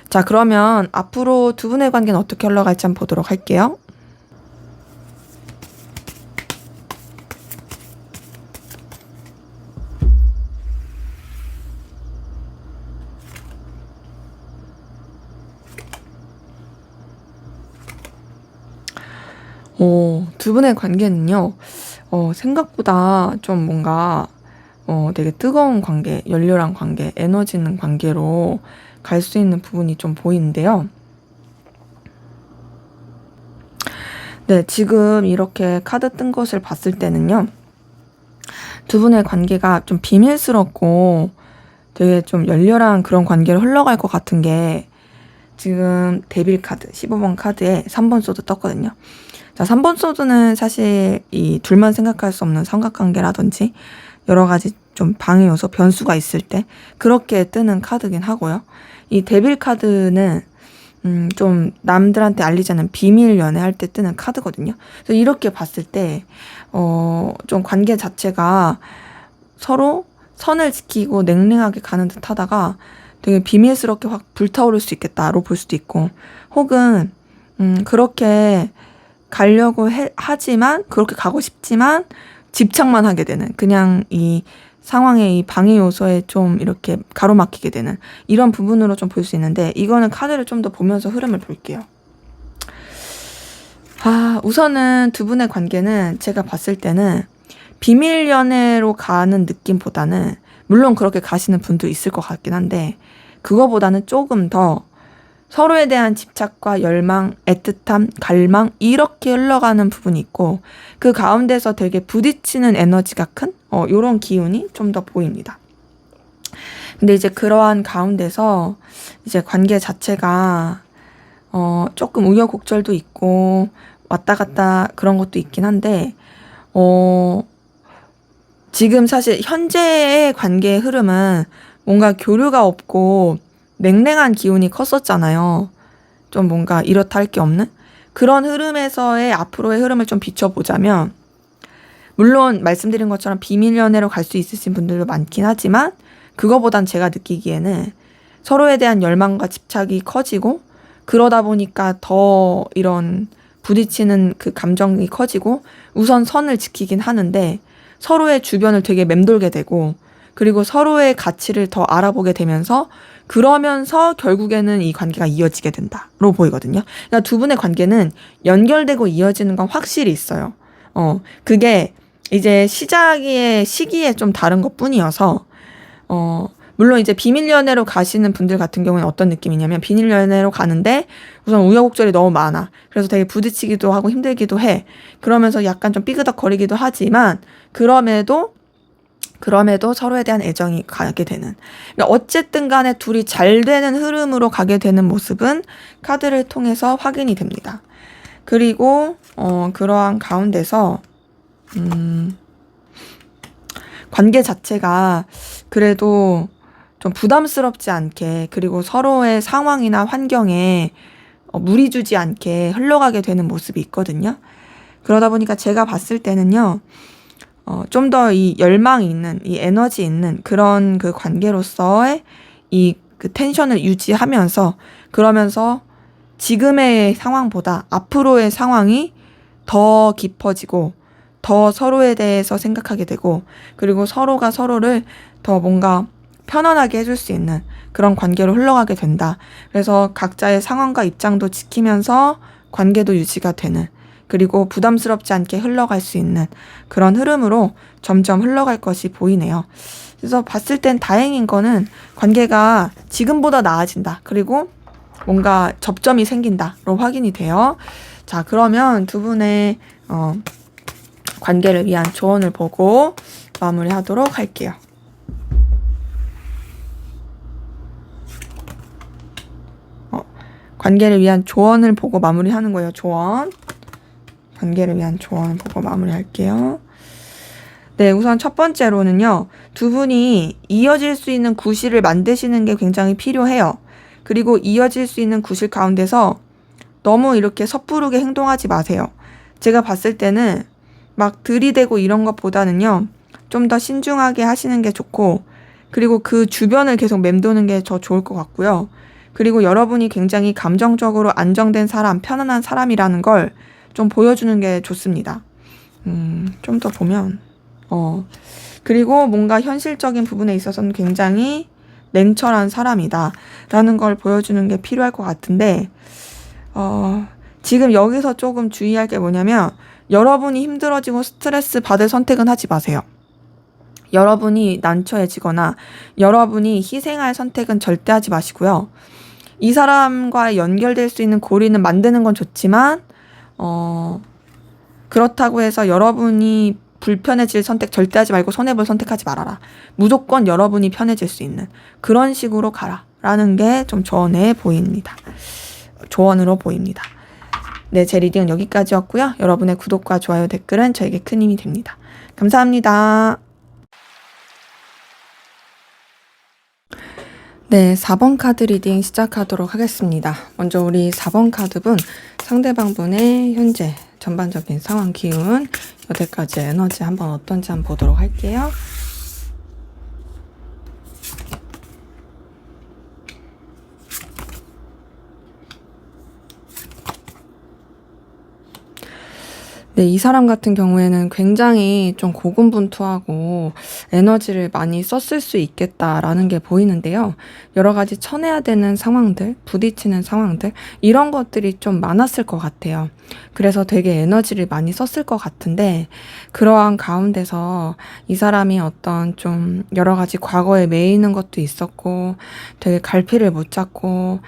자, 그러면 앞으로 두 분의 관계는 어떻게 흘러갈지 한번 보도록 할게요. 두 분의 관계는요, 생각보다 좀 뭔가, 되게 뜨거운 관계, 열렬한 관계, 에너지 있는 관계로 갈 수 있는 부분이 좀 보이는데요. 네, 지금 이렇게 카드 뜬 것을 봤을 때는요, 두 분의 관계가 좀 비밀스럽고 되게 좀 열렬한 그런 관계로 흘러갈 것 같은 게 지금 데빌 카드, 15번 카드에 3번 소드 떴거든요. 자, 3번 소드는 사실 이 둘만 생각할 수 없는 삼각관계라든지 여러 가지 좀 방해 요소, 변수가 있을 때 그렇게 뜨는 카드긴 하고요. 이 데빌 카드는 좀 남들한테 알리지 않는 비밀 연애할 때 뜨는 카드거든요. 그래서 이렇게 봤을 때, 좀 관계 자체가 서로 선을 지키고 냉랭하게 가는 듯 하다가 되게 비밀스럽게 확 불타오를 수 있겠다로 볼 수도 있고, 혹은, 그렇게 가려고 하지만, 그렇게 가고 싶지만, 집착만 하게 되는, 그냥 이 상황의 이 방해 요소에 좀 이렇게 가로막히게 되는 이런 부분으로 좀 볼 수 있는데, 이거는 카드를 좀 더 보면서 흐름을 볼게요. 우선은 두 분의 관계는 제가 봤을 때는 비밀 연애로 가는 느낌보다는, 물론 그렇게 가시는 분도 있을 것 같긴 한데, 그거보다는 조금 더 서로에 대한 집착과 열망, 애틋함, 갈망 이렇게 흘러가는 부분이 있고, 그 가운데서 되게 부딪히는 에너지가 큰 요런 기운이 좀 더 보입니다. 근데 이제 그러한 가운데서 이제 관계 자체가 조금 우여곡절도 있고 왔다 갔다 그런 것도 있긴 한데, 지금 사실 현재의 관계의 흐름은 뭔가 교류가 없고 냉랭한 기운이 컸었잖아요. 좀 뭔가 이렇다 할 게 없는 그런 흐름에서의 앞으로의 흐름을 좀 비춰보자면, 물론 말씀드린 것처럼 비밀 연애로 갈 수 있으신 분들도 많긴 하지만, 그거보단 제가 느끼기에는 서로에 대한 열망과 집착이 커지고, 그러다 보니까 더 이런 부딪히는 그 감정이 커지고 우선 선을 지키긴 하는데, 서로의 주변을 되게 맴돌게 되고, 그리고 서로의 가치를 더 알아보게 되면서, 그러면서 결국에는 이 관계가 이어지게 된다로 보이거든요. 그러니까 두 분의 관계는 연결되고 이어지는 건 확실히 있어요. 그게 이제 시작의 시기에 좀 다른 것 뿐이어서, 물론 이제 비밀 연애로 가시는 분들 같은 경우는 어떤 느낌이냐면, 비밀 연애로 가는데 우선 우여곡절이 너무 많아. 그래서 되게 부딪히기도 하고 힘들기도 해. 그러면서 약간 좀 삐그덕거리기도 하지만, 그럼에도 서로에 대한 애정이 가게 되는. 그러니까 어쨌든 간에 둘이 잘 되는 흐름으로 가게 되는 모습은 카드를 통해서 확인이 됩니다. 그리고 그러한 가운데서 관계 자체가 그래도 좀 부담스럽지 않게, 그리고 서로의 상황이나 환경에 무리 주지 않게 흘러가게 되는 모습이 있거든요. 그러다 보니까 제가 봤을 때는요, 좀 더 이 열망이 있는, 이 에너지 있는 그런 그 관계로서의 이 그 텐션을 유지하면서, 그러면서 지금의 상황보다 앞으로의 상황이 더 깊어지고, 더 서로에 대해서 생각하게 되고, 그리고 서로가 서로를 더 뭔가 편안하게 해줄 수 있는 그런 관계로 흘러가게 된다. 그래서 각자의 상황과 입장도 지키면서 관계도 유지가 되는, 그리고 부담스럽지 않게 흘러갈 수 있는 그런 흐름으로 점점 흘러갈 것이 보이네요. 그래서 봤을 땐 다행인 거는 관계가 지금보다 나아진다. 그리고 뭔가 접점이 생긴다로 확인이 돼요. 자, 그러면 두 분의 관계를 위한 조언을 보고 마무리하도록 할게요. 관계를 위한 조언을 보고 마무리하는 거예요. 조언. 관계를 위한 조언을 보고 마무리할게요. 네, 우선 첫 번째로는요, 두 분이 이어질 수 있는 구실을 만드시는 게 굉장히 필요해요. 그리고 이어질 수 있는 구실 가운데서 너무 이렇게 섣부르게 행동하지 마세요. 제가 봤을 때는 막 들이대고 이런 것보다는요, 좀 더 신중하게 하시는 게 좋고, 그리고 그 주변을 계속 맴도는 게 더 좋을 것 같고요. 그리고 여러분이 굉장히 감정적으로 안정된 사람, 편안한 사람이라는 걸 좀 보여주는 게 좋습니다. 좀 더 보면, 그리고 뭔가 현실적인 부분에 있어서는 굉장히 냉철한 사람이다 라는 걸 보여주는 게 필요할 것 같은데, 지금 여기서 조금 주의할 게 뭐냐면 여러분이 힘들어지고 스트레스 받을 선택은 하지 마세요. 여러분이 난처해지거나 여러분이 희생할 선택은 절대 하지 마시고요. 이 사람과 연결될 수 있는 고리는 만드는 건 좋지만 그렇다고 해서 여러분이 불편해질 선택 절대 하지 말고 손해볼 선택하지 말아라. 무조건 여러분이 편해질 수 있는 그런 식으로 가라 라는 게 좀 조언으로 보입니다. 네, 제 리딩은 여기까지였고요. 여러분의 구독과 좋아요, 댓글은 저에게 큰 힘이 됩니다. 감사합니다. 네, 4번 카드 리딩 시작하도록 하겠습니다. 먼저 우리 4번 카드분, 상대방분의 현재 전반적인 상황, 기운, 여태까지 에너지 한번 어떤지 한번 보도록 할게요. 네, 이 사람 같은 경우에는 굉장히 좀 고군분투하고 에너지를 많이 썼을 수 있겠다라는 게 보이는데요. 여러 가지 쳐내야 되는 상황들, 부딪히는 상황들, 이런 것들이 좀 많았을 것 같아요. 그래서 되게 에너지를 많이 썼을 것 같은데, 그러한 가운데서 이 사람이 어떤 좀 여러 가지 과거에 매이는 것도 있었고, 되게 갈피를 못 잡고,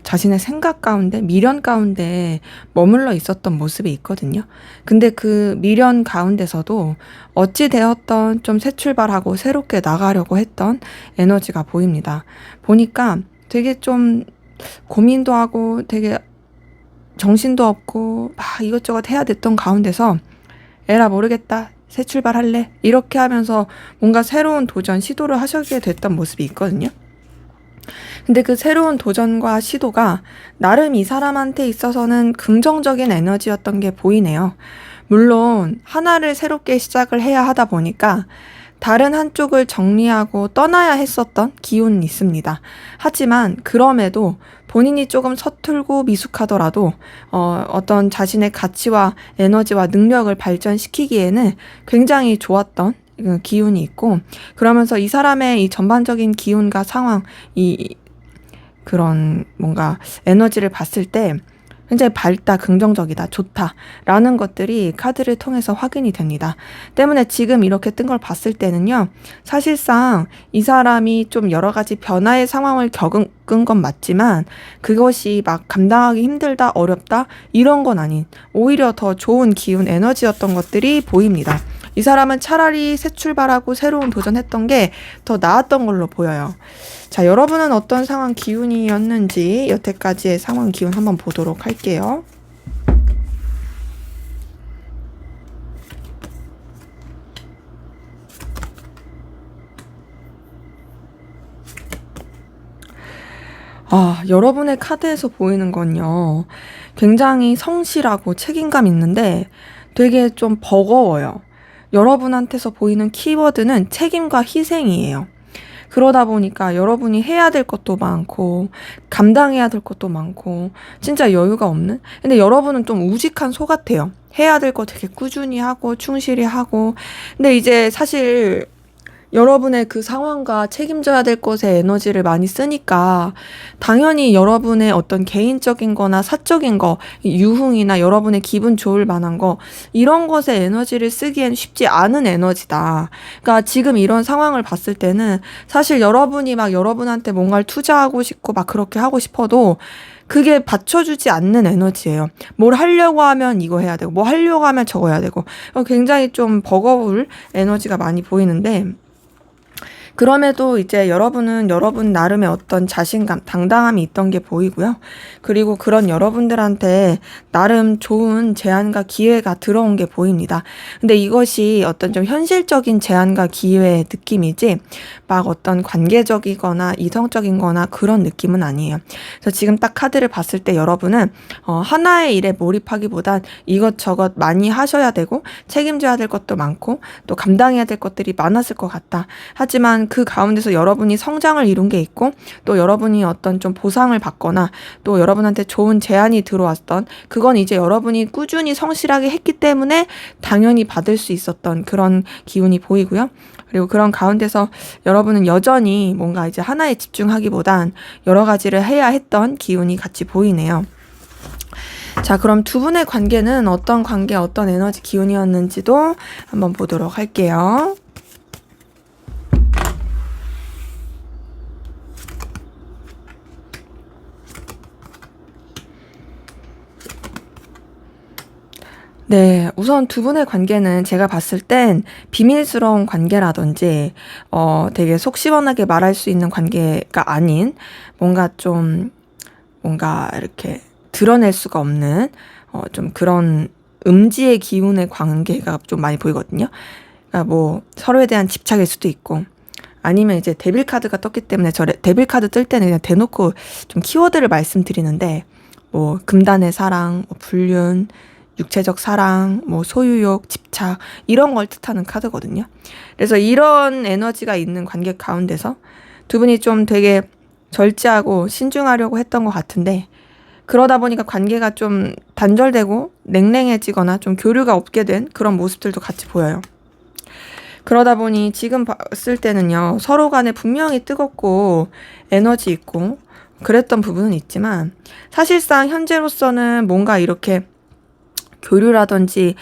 자신의 생각 가운데, 미련 가운데 머물러 있었던 모습이 있거든요. 근데 그 미련 가운데서도 어찌 되었던 좀 새 출발하고 새롭게 나가려고 했던 에너지가 보입니다. 보니까 되게 좀 고민도 하고 되게 정신도 없고 막 이것저것 해야 됐던 가운데서 에라 모르겠다. 새 출발할래. 이렇게 하면서 뭔가 새로운 도전, 시도를 하시게 됐던 모습이 있거든요. 근데 그 새로운 도전과 시도가 나름 이 사람한테 있어서는 긍정적인 에너지였던 게 보이네요. 물론 하나를 새롭게 시작을 해야 하다 보니까 다른 한쪽을 정리하고 떠나야 했었던 기운이 있습니다. 하지만 그럼에도 본인이 조금 서툴고 미숙하더라도 어떤 자신의 가치와 에너지와 능력을 발전시키기에는 굉장히 좋았던 기운이 있고, 그러면서 이 사람의 이 전반적인 기운과 상황, 그런 뭔가 에너지를 봤을 때 굉장히 밝다, 긍정적이다, 좋다라는 것들이 카드를 통해서 확인이 됩니다. 때문에 지금 이렇게 뜬 걸 봤을 때는요, 사실상 이 사람이 좀 여러 가지 변화의 상황을 겪은 건 맞지만 그것이 막 감당하기 힘들다, 어렵다 이런 건 아닌 오히려 더 좋은 기운, 에너지였던 것들이 보입니다. 이 사람은 차라리 새 출발하고 새로운 도전했던 게 더 나았던 걸로 보여요. 자, 여러분은 어떤 상황 기운이었는지 여태까지의 상황 기운 한번 보도록 할게요. 여러분의 카드에서 보이는 건요, 굉장히 성실하고 책임감 있는데 되게 좀 버거워요. 여러분한테서 보이는 키워드는 책임과 희생이에요. 그러다 보니까 여러분이 해야 될 것도 많고 감당해야 될 것도 많고 진짜 여유가 없는, 근데 여러분은 좀 우직한 소 같아요. 해야 될 거 되게 꾸준히 하고 충실히 하고, 근데 이제 사실 여러분의 그 상황과 책임져야 될 것에 에너지를 많이 쓰니까 당연히 여러분의 어떤 개인적인 거나 사적인 거, 유흥이나 여러분의 기분 좋을 만한 거, 이런 것에 에너지를 쓰기엔 쉽지 않은 에너지다. 그러니까 지금 이런 상황을 봤을 때는 사실 여러분이 막 여러분한테 뭔가를 투자하고 싶고 막 그렇게 하고 싶어도 그게 받쳐주지 않는 에너지예요. 뭘 하려고 하면 이거 해야 되고, 뭐 하려고 하면 저거 해야 되고, 굉장히 좀 버거울 에너지가 많이 보이는데, 그럼에도 이제 여러분은 여러분 나름의 어떤 자신감, 당당함이 있던 게 보이고요. 그리고 그런 여러분들한테 나름 좋은 제안과 기회가 들어온 게 보입니다. 근데 이것이 어떤 좀 현실적인 제안과 기회의 느낌이지 막 어떤 관계적이거나 이성적인 거나 그런 느낌은 아니에요. 그래서 지금 딱 카드를 봤을 때 여러분은 하나의 일에 몰입하기보단 이것저것 많이 하셔야 되고 책임져야 될 것도 많고 또 감당해야 될 것들이 많았을 것 같다. 하지만 그 가운데서 여러분이 성장을 이룬 게 있고 또 여러분이 어떤 좀 보상을 받거나 또 여러분한테 좋은 제안이 들어왔던, 그건 이제 여러분이 꾸준히 성실하게 했기 때문에 당연히 받을 수 있었던 그런 기운이 보이고요. 그리고 그런 가운데서 여러분은 여전히 뭔가 이제 하나에 집중하기보단 여러 가지를 해야 했던 기운이 같이 보이네요. 자, 그럼 두 분의 관계는 어떤 관계, 어떤 에너지 기운이었는지도 한번 보도록 할게요. 네, 우선 두 분의 관계는 제가 봤을 땐 비밀스러운 관계라든지, 되게 속 시원하게 말할 수 있는 관계가 아닌, 뭔가 좀, 뭔가 이렇게 드러낼 수가 없는, 좀 그런 음지의 기운의 관계가 좀 많이 보이거든요. 그러니까 뭐, 서로에 대한 집착일 수도 있고, 아니면 이제 데빌 카드가 떴기 때문에 데빌 카드 뜰 때는 그냥 대놓고 좀 키워드를 말씀드리는데, 뭐, 금단의 사랑, 뭐 불륜, 육체적 사랑, 뭐 소유욕, 집착 이런 걸 뜻하는 카드거든요. 그래서 이런 에너지가 있는 관계 가운데서 두 분이 좀 되게 절제하고 신중하려고 했던 것 같은데 그러다 보니까 관계가 좀 단절되고 냉랭해지거나 좀 교류가 없게 된 그런 모습들도 같이 보여요. 그러다 보니 지금 봤을 때는요, 서로 간에 분명히 뜨겁고 에너지 있고 그랬던 부분은 있지만 사실상 현재로서는 뭔가 이렇게 교류라든지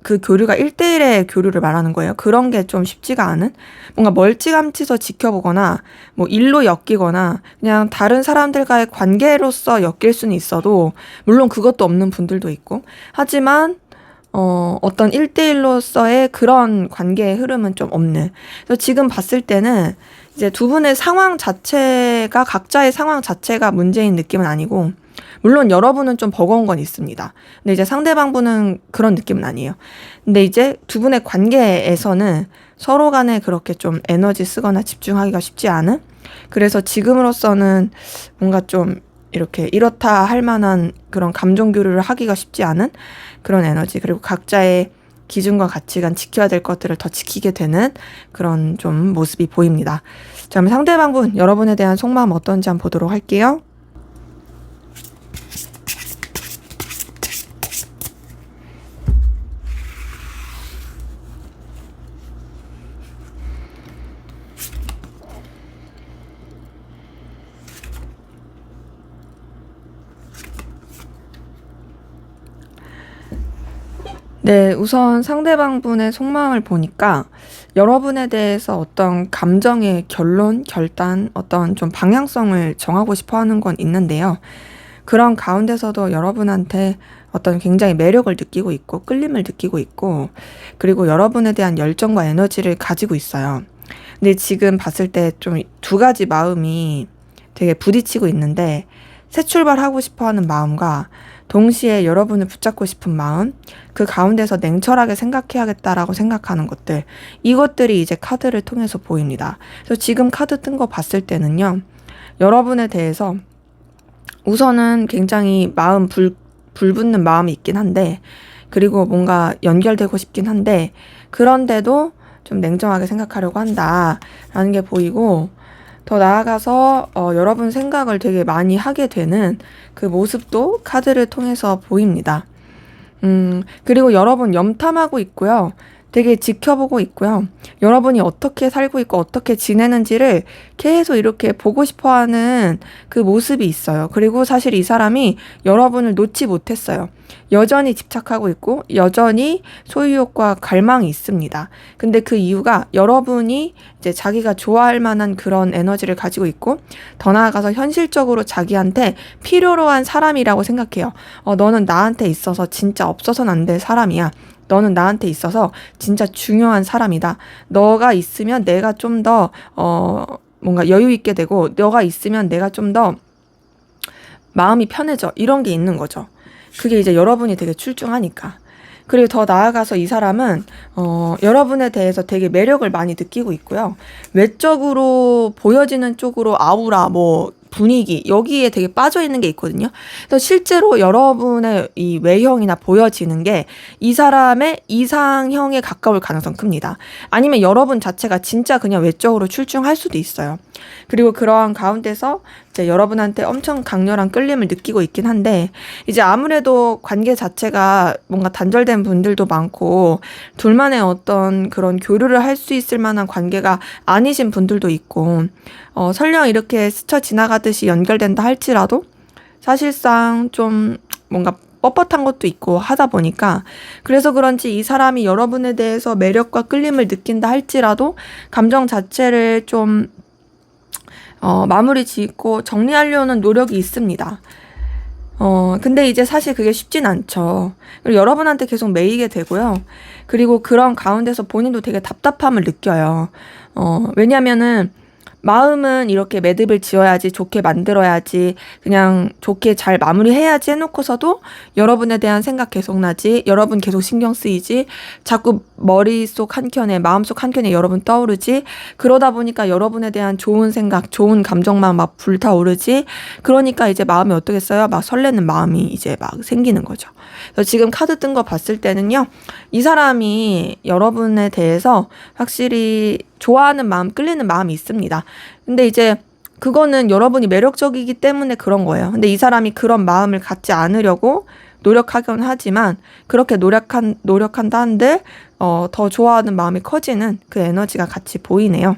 그 교류가 1대1의 교류를 말하는 거예요. 그런 게 좀 쉽지가 않은? 뭔가 멀찌감치서 지켜보거나 뭐 일로 엮이거나 그냥 다른 사람들과의 관계로서 엮일 수는 있어도 물론 그것도 없는 분들도 있고 하지만 어떤 1대1로서의 그런 관계의 흐름은 좀 없는. 그래서 지금 봤을 때는 이제 두 분의 상황 자체가 각자의 상황 자체가 문제인 느낌은 아니고 물론 여러분은 좀 버거운 건 있습니다. 근데 이제 상대방분은 그런 느낌은 아니에요. 근데 이제 두 분의 관계에서는 서로 간에 그렇게 좀 에너지 쓰거나 집중하기가 쉽지 않은? 그래서 지금으로서는 뭔가 좀 이렇게 이렇다 할 만한 그런 감정 교류를 하기가 쉽지 않은 그런 에너지. 그리고 각자의 기준과 가치관 지켜야 될 것들을 더 지키게 되는 그런 좀 모습이 보입니다. 자, 그럼 상대방분 여러분에 대한 속마음 어떤지 한번 보도록 할게요. 네, 우선 상대방분의 속마음을 보니까 여러분에 대해서 어떤 감정의 결론, 결단, 어떤 좀 방향성을 정하고 싶어 하는 건 있는데요. 그런 가운데서도 여러분한테 어떤 굉장히 매력을 느끼고 있고, 끌림을 느끼고 있고, 그리고 여러분에 대한 열정과 에너지를 가지고 있어요. 근데 지금 봤을 때 좀 두 가지 마음이 되게 부딪히고 있는데, 새 출발하고 싶어 하는 마음과 동시에 여러분을 붙잡고 싶은 마음, 그 가운데서 냉철하게 생각해야겠다라고 생각하는 것들, 이것들이 이제 카드를 통해서 보입니다. 그래서 지금 카드 뜬 거 봤을 때는요, 여러분에 대해서 우선은 굉장히 불붙는 마음이 있긴 한데, 그리고 뭔가 연결되고 싶긴 한데, 그런데도 좀 냉정하게 생각하려고 한다라는 게 보이고, 더 나아가서 여러분 생각을 되게 많이 하게 되는 그 모습도 카드를 통해서 보입니다. 그리고 여러분 염탐하고 있고요. 되게 지켜보고 있고요. 여러분이 어떻게 살고 있고 어떻게 지내는지를 계속 이렇게 보고 싶어 하는 그 모습이 있어요. 그리고 사실 이 사람이 여러분을 놓지 못했어요. 여전히 집착하고 있고 여전히 소유욕과 갈망이 있습니다. 근데 그 이유가 여러분이 이제 자기가 좋아할 만한 그런 에너지를 가지고 있고 더 나아가서 현실적으로 자기한테 필요로 한 사람이라고 생각해요. 너는 나한테 있어서 진짜 없어서는 안 될 사람이야. 너는 나한테 있어서 진짜 중요한 사람이다. 너가 있으면 내가 좀 더 뭔가 여유 있게 되고 너가 있으면 내가 좀 더 마음이 편해져. 이런 게 있는 거죠. 그게 이제 여러분이 되게 출중하니까. 그리고 더 나아가서 이 사람은 여러분에 대해서 되게 매력을 많이 느끼고 있고요. 외적으로 보여지는 쪽으로 아우라 뭐 분위기 여기에 되게 빠져 있는 게 있거든요. 그래서 실제로 여러분의 이 외형이나 보여지는 게 이 사람의 이상형에 가까울 가능성 큽니다. 아니면 여러분 자체가 진짜 그냥 외적으로 출중할 수도 있어요. 그리고 그러한 가운데서 이제 여러분한테 엄청 강렬한 끌림을 느끼고 있긴 한데 이제 아무래도 관계 자체가 뭔가 단절된 분들도 많고 둘만의 어떤 그런 교류를 할 수 있을 만한 관계가 아니신 분들도 있고 설령 이렇게 스쳐 지나가듯이 연결된다 할지라도 사실상 좀 뭔가 뻣뻣한 것도 있고 하다 보니까 그래서 그런지 이 사람이 여러분에 대해서 매력과 끌림을 느낀다 할지라도 감정 자체를 좀 마무리 짓고 정리하려는 노력이 있습니다. 근데 이제 사실 그게 쉽진 않죠. 그리고 여러분한테 계속 매이게 되고요. 그리고 그런 가운데서 본인도 되게 답답함을 느껴요. 왜냐면은 마음은 이렇게 매듭을 지어야지, 좋게 만들어야지, 그냥 좋게 잘 마무리해야지 해놓고서도 여러분에 대한 생각 계속 나지, 여러분 계속 신경 쓰이지, 자꾸 머릿속 한켠에, 마음속 한켠에 여러분 떠오르지, 그러다 보니까 여러분에 대한 좋은 생각, 좋은 감정만 막 불타오르지, 그러니까 이제 마음이 어떻겠어요? 막 설레는 마음이 이제 막 생기는 거죠. 그래서 지금 카드 뜬 거 봤을 때는요, 이 사람이 여러분에 대해서 확실히 좋아하는 마음, 끌리는 마음이 있습니다. 근데 이제 그거는 여러분이 매력적이기 때문에 그런 거예요. 근데 이 사람이 그런 마음을 갖지 않으려고 노력하긴 하지만 그렇게 노력한다 한들 더 좋아하는 마음이 커지는 그 에너지가 같이 보이네요.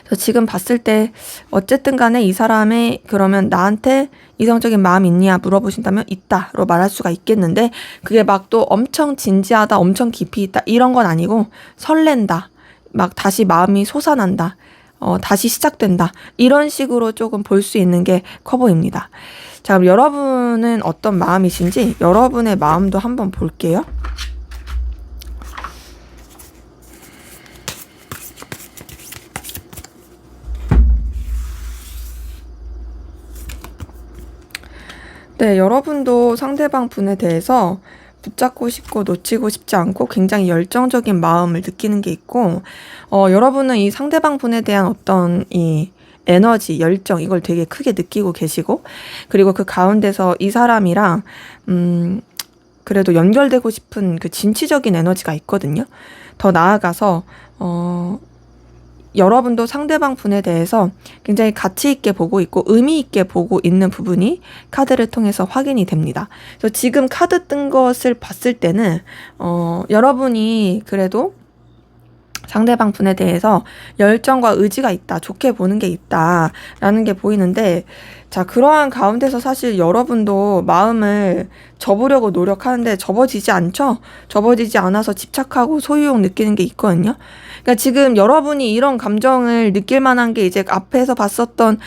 그래서 지금 봤을 때 어쨌든 간에 이 사람의 그러면 나한테 이성적인 마음이 있냐 물어보신다면 있다로 말할 수가 있겠는데 그게 막 또 엄청 진지하다, 엄청 깊이 있다 이런 건 아니고 설렌다, 막 다시 마음이 솟아난다, 다시 시작된다 이런 식으로 조금 볼 수 있는 게 커 보입니다. 자, 그럼 여러분은 어떤 마음이신지 여러분의 마음도 한번 볼게요. 네, 여러분도 상대방 분에 대해서 붙잡고 싶고 놓치고 싶지 않고 굉장히 열정적인 마음을 느끼는 게 있고, 여러분은 이 상대방 분에 대한 어떤 이 에너지, 열정, 이걸 되게 크게 느끼고 계시고, 그리고 그 가운데서 이 사람이랑, 그래도 연결되고 싶은 그 진취적인 에너지가 있거든요. 더 나아가서, 여러분도 상대방 분에 대해서 굉장히 가치 있게 보고 있고 의미 있게 보고 있는 부분이 카드를 통해서 확인이 됩니다. 그래서 지금 카드 뜬 것을 봤을 때는 여러분이 그래도 상대방 분에 대해서 열정과 의지가 있다, 좋게 보는 게 있다라는 게 보이는데, 자, 그러한 가운데서 사실 여러분도 마음을 접으려고 노력하는데 접어지지 않죠? 접어지지 않아서 집착하고 소유욕 느끼는 게 있거든요. 그러니까 지금 여러분이 이런 감정을 느낄 만한 게 이제 앞에서 봤었던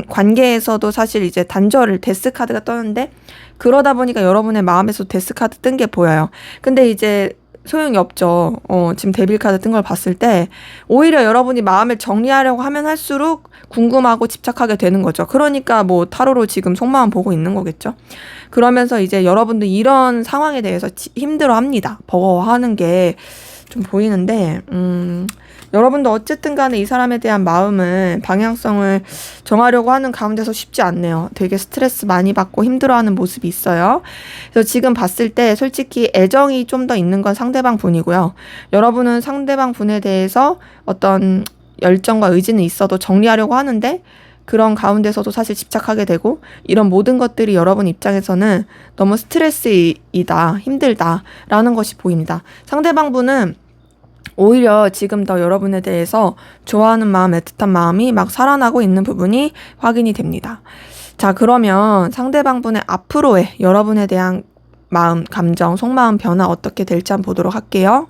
관계에서도 사실 이제 단절을 데스 카드가 떴는데, 그러다 보니까 여러분의 마음에서 데스 카드 뜬 게 보여요. 근데 이제 소용이 없죠. 지금 데빌 카드 뜬 걸 봤을 때 오히려 여러분이 마음을 정리하려고 하면 할수록 궁금하고 집착하게 되는 거죠. 그러니까 뭐 타로로 지금 속마음 보고 있는 거겠죠. 그러면서 이제 여러분도 이런 상황에 대해서 힘들어합니다. 버거워하는 게 좀 보이는데 여러분도 어쨌든 간에 이 사람에 대한 마음을, 방향성을 정하려고 하는 가운데서 쉽지 않네요. 되게 스트레스 많이 받고 힘들어하는 모습이 있어요. 그래서 지금 봤을 때 솔직히 애정이 좀 더 있는 건 상대방 분이고요. 여러분은 상대방 분에 대해서 어떤 열정과 의지는 있어도 정리하려고 하는데 그런 가운데서도 사실 집착하게 되고 이런 모든 것들이 여러분 입장에서는 너무 스트레스이다, 힘들다라는 것이 보입니다. 상대방 분은 오히려 지금 더 여러분에 대해서 좋아하는 마음, 애틋한 마음이 막 살아나고 있는 부분이 확인이 됩니다. 자, 그러면 상대방 분의 앞으로의 여러분에 대한 마음, 감정, 속마음 변화 어떻게 될지 한번 보도록 할게요.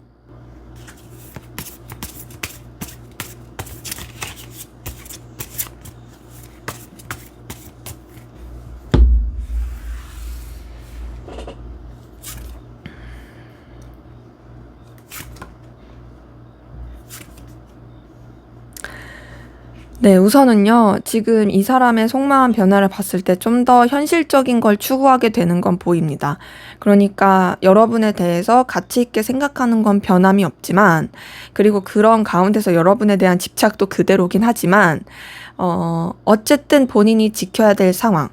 네, 우선은요, 지금 이 사람의 속마음 변화를 봤을 때 좀 더 현실적인 걸 추구하게 되는 건 보입니다. 그러니까 여러분에 대해서 가치 있게 생각하는 건 변함이 없지만, 그리고 그런 가운데서 여러분에 대한 집착도 그대로긴 하지만, 어쨌든 본인이 지켜야 될 상황,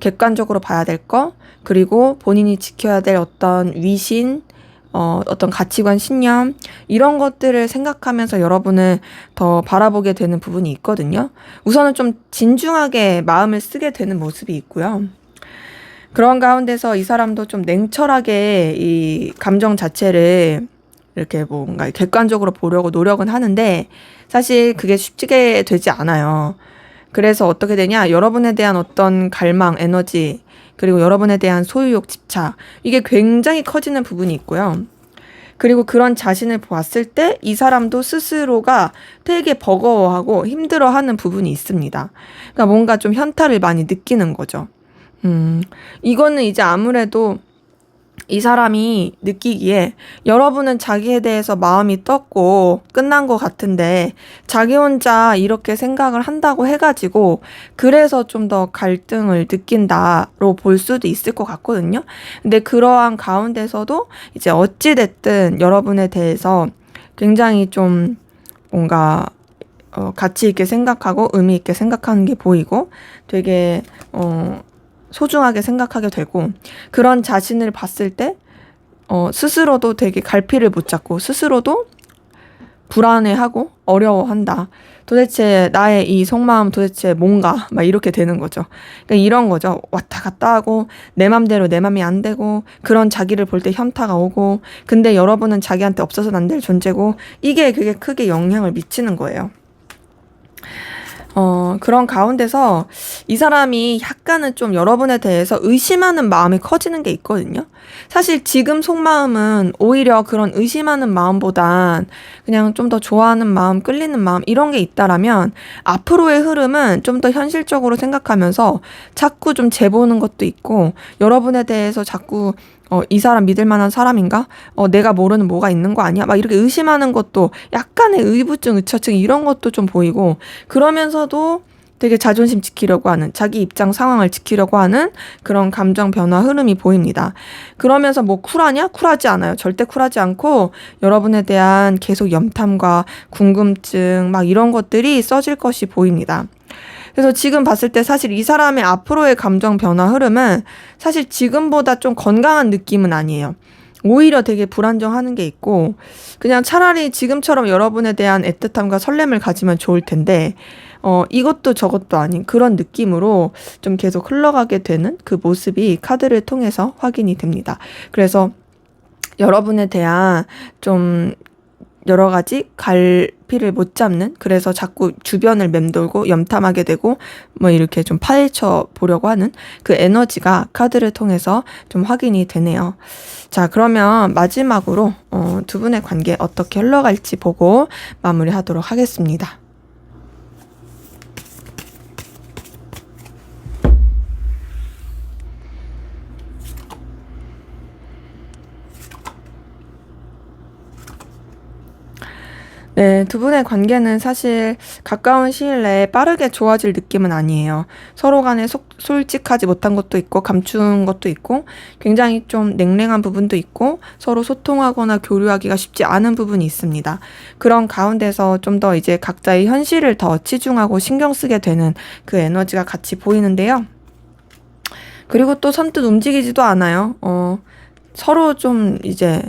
객관적으로 봐야 될 거, 그리고 본인이 지켜야 될 어떤 위신, 어떤 가치관, 신념 이런 것들을 생각하면서 여러분을 더 바라보게 되는 부분이 있거든요. 우선은 좀 진중하게 마음을 쓰게 되는 모습이 있고요. 그런 가운데서 이 사람도 좀 냉철하게 이 감정 자체를 이렇게 뭔가 객관적으로 보려고 노력은 하는데 사실 그게 쉽게 되지 않아요. 그래서 어떻게 되냐? 여러분에 대한 어떤 갈망, 에너지 그리고 여러분에 대한 소유욕, 집착, 이게 굉장히 커지는 부분이 있고요. 그리고 그런 자신을 보았을 때 이 사람도 스스로가 되게 버거워하고 힘들어하는 부분이 있습니다. 그러니까 뭔가 좀 현타를 많이 느끼는 거죠. 이거는 이제 아무래도 이 사람이 느끼기에 여러분은 자기에 대해서 마음이 떴고 끝난 것 같은데 자기 혼자 이렇게 생각을 한다고 해가지고 그래서 좀 더 갈등을 느낀다로 볼 수도 있을 것 같거든요. 근데 그러한 가운데서도 이제 어찌됐든 여러분에 대해서 굉장히 좀 뭔가 가치 있게 생각하고 의미 있게 생각하는 게 보이고 되게 소중하게 생각하게 되고 그런 자신을 봤을 때 스스로도 되게 갈피를 못 잡고 스스로도 불안해하고 어려워한다. 도대체 나의 이 속마음 도대체 뭔가 막 이렇게 되는 거죠. 그러니까 이런 거죠. 왔다 갔다 하고 내 맘대로 내 맘이 안 되고 그런 자기를 볼 때 현타가 오고 근데 여러분은 자기한테 없어서는 안 될 존재고 이게 그게 크게 영향을 미치는 거예요. 그런 가운데서 이 사람이 약간은 좀 여러분에 대해서 의심하는 마음이 커지는 게 있거든요. 사실 지금 속마음은 오히려 그런 의심하는 마음보단 그냥 좀 더 좋아하는 마음, 끌리는 마음 이런 게 있다라면 앞으로의 흐름은 좀 더 현실적으로 생각하면서 자꾸 좀 재보는 것도 있고 여러분에 대해서 자꾸 이 사람 믿을 만한 사람인가? 내가 모르는 뭐가 있는 거 아니야? 막 이렇게 의심하는 것도 약간의 의부증, 의처증 이런 것도 좀 보이고 그러면서도 되게 자존심 지키려고 하는 자기 입장 상황을 지키려고 하는 그런 감정 변화 흐름이 보입니다. 그러면서 뭐 쿨하냐? 쿨하지 않아요. 절대 쿨하지 않고 여러분에 대한 계속 염탐과 궁금증 막 이런 것들이 써질 것이 보입니다. 그래서 지금 봤을 때 사실 이 사람의 앞으로의 감정 변화 흐름은 사실 지금보다 좀 건강한 느낌은 아니에요. 오히려 되게 불안정하는 게 있고 그냥 차라리 지금처럼 여러분에 대한 애틋함과 설렘을 가지면 좋을 텐데 이것도 저것도 아닌 그런 느낌으로 좀 계속 흘러가게 되는 그 모습이 카드를 통해서 확인이 됩니다. 그래서 여러분에 대한 좀 여러 가지 갈피를 못 잡는 그래서 자꾸 주변을 맴돌고 염탐하게 되고 뭐 이렇게 좀 파헤쳐 보려고 하는 그 에너지가 카드를 통해서 좀 확인이 되네요. 자, 그러면 마지막으로 두 분의 관계 어떻게 흘러갈지 보고 마무리하도록 하겠습니다. 네, 두 분의 관계는 사실 가까운 시일 내에 빠르게 좋아질 느낌은 아니에요. 서로 간에 솔직하지 못한 것도 있고, 감춘 것도 있고, 굉장히 좀 냉랭한 부분도 있고, 서로 소통하거나 교류하기가 쉽지 않은 부분이 있습니다. 그런 가운데서 좀 더 이제 각자의 현실을 더 치중하고 신경 쓰게 되는 그 에너지가 같이 보이는데요. 그리고 또 선뜻 움직이지도 않아요. 서로 좀 이제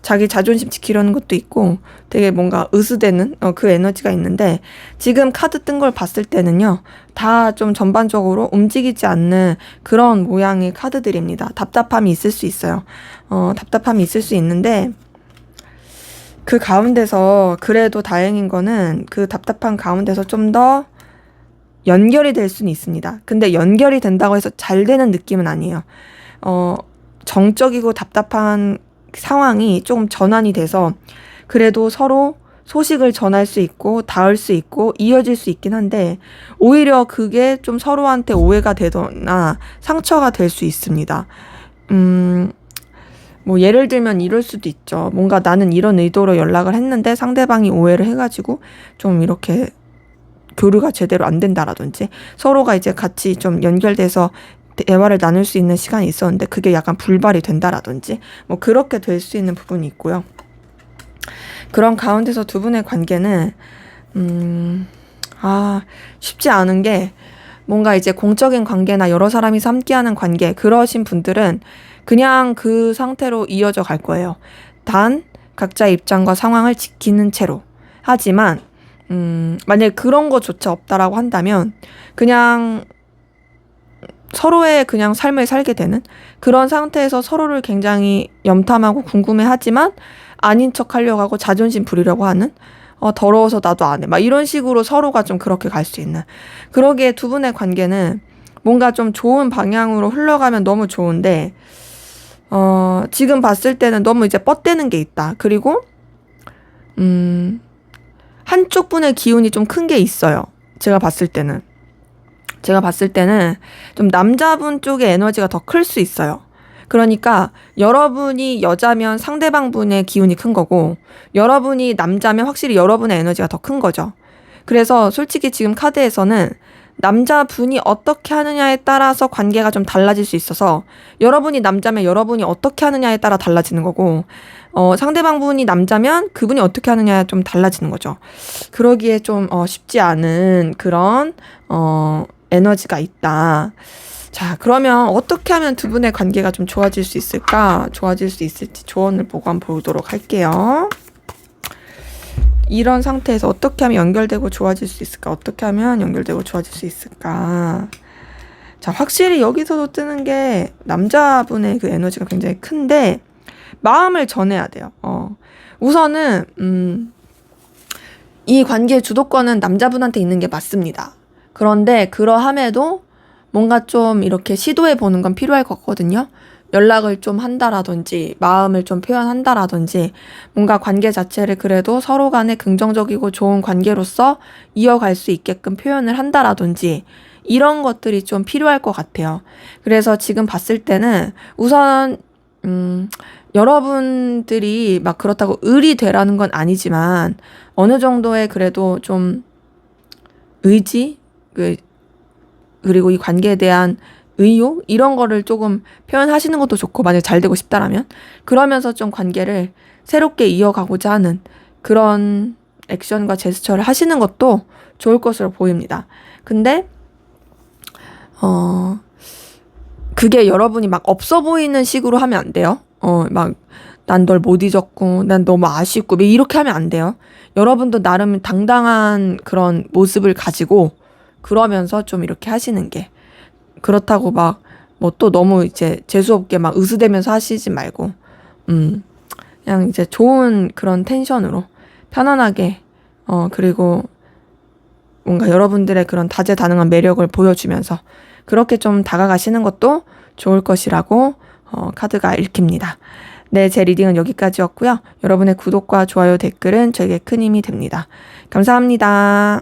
자기 자존심 지키려는 것도 있고 되게 뭔가 으스대는 그 에너지가 있는데 지금 카드 뜬 걸 봤을 때는요. 다 좀 전반적으로 움직이지 않는 그런 모양의 카드들입니다. 답답함이 있을 수 있어요. 답답함이 있을 수 있는데 그 가운데서 그래도 다행인 거는 그 답답한 가운데서 좀 더 연결이 될 수는 있습니다. 근데 연결이 된다고 해서 잘 되는 느낌은 아니에요. 정적이고 답답한 상황이 조금 전환이 돼서 그래도 서로 소식을 전할 수 있고 닿을 수 있고 이어질 수 있긴 한데 오히려 그게 좀 서로한테 오해가 되거나 상처가 될 수 있습니다. 뭐 예를 들면 이럴 수도 있죠. 뭔가 나는 이런 의도로 연락을 했는데 상대방이 오해를 해가지고 좀 이렇게 교류가 제대로 안 된다라든지 서로가 이제 같이 좀 연결돼서 대화를 나눌 수 있는 시간이 있었는데 그게 약간 불발이 된다라든지 뭐 그렇게 될 수 있는 부분이 있고요. 그런 가운데서 두 분의 관계는 쉽지 않은 게 뭔가 이제 공적인 관계나 여러 사람이서 함께하는 관계 그러신 분들은 그냥 그 상태로 이어져 갈 거예요. 단 각자의 입장과 상황을 지키는 채로. 하지만 만약에 그런 거조차 없다라고 한다면 그냥 서로의 그냥 삶을 살게 되는 그런 상태에서 서로를 굉장히 염탐하고 궁금해하지만 아닌 척 하려고 하고 자존심 부리려고 하는 더러워서 나도 안 해 막 이런 식으로 서로가 좀 그렇게 갈 수 있는 그러기에 두 분의 관계는 뭔가 좀 좋은 방향으로 흘러가면 너무 좋은데, 지금 봤을 때는 너무 이제 뻗대는 게 있다. 그리고, 한쪽 분의 기운이 좀 큰 게 있어요. 제가 봤을 때는 좀 남자분 쪽의 에너지가 더 클 수 있어요. 그러니까 여러분이 여자면 상대방 분의 기운이 큰 거고, 여러분이 남자면 확실히 여러분의 에너지가 더 큰 거죠. 그래서 솔직히 지금 카드에서는 남자분이 어떻게 하느냐에 따라서 관계가 좀 달라질 수 있어서, 여러분이 남자면 여러분이 어떻게 하느냐에 따라 달라지는 거고, 상대방 분이 남자면 그분이 어떻게 하느냐에 좀 달라지는 거죠. 그러기에 좀 쉽지 않은 그런 에너지가 있다. 자, 그러면 어떻게 하면 두 분의 관계가 좀 좋아질 수 있을까? 좋아질 수 있을지 조언을 보고 한번 보도록 할게요. 이런 상태에서 어떻게 하면 연결되고 좋아질 수 있을까? 어떻게 하면 연결되고 좋아질 수 있을까? 자, 확실히 여기서도 뜨는 게 남자분의 그 에너지가 굉장히 큰데, 마음을 전해야 돼요. 우선은, 이 관계의 주도권은 남자분한테 있는 게 맞습니다. 그런데 그러함에도 뭔가 좀 이렇게 시도해 보는 건 필요할 것 같거든요. 연락을 좀 한다라든지 마음을 좀 표현한다라든지 뭔가 관계 자체를 그래도 서로 간에 긍정적이고 좋은 관계로서 이어갈 수 있게끔 표현을 한다라든지 이런 것들이 좀 필요할 것 같아요. 그래서 지금 봤을 때는 우선 여러분들이 막 그렇다고 을이 되라는 건 아니지만 어느 정도의 그래도 좀 의지 그리고 이 관계에 대한 의욕 이런 거를 조금 표현하시는 것도 좋고, 만약 잘 되고 싶다라면 그러면서 좀 관계를 새롭게 이어가고자 하는 그런 액션과 제스처를 하시는 것도 좋을 것으로 보입니다. 근데 그게 여러분이 막 없어 보이는 식으로 하면 안 돼요. 막 난 널 못 잊었고 난 너무 아쉽고 이렇게 하면 안 돼요. 여러분도 나름 당당한 그런 모습을 가지고 그러면서 좀 이렇게 하시는 게, 그렇다고 막 뭐 또 너무 이제 재수없게 막 으스대면서 하시지 말고 그냥 이제 좋은 그런 텐션으로 편안하게 그리고 뭔가 여러분들의 그런 다재다능한 매력을 보여주면서 그렇게 좀 다가가시는 것도 좋을 것이라고 카드가 읽힙니다. 네, 제 리딩은 여기까지였고요. 여러분의 구독과 좋아요, 댓글은 저에게 큰 힘이 됩니다. 감사합니다.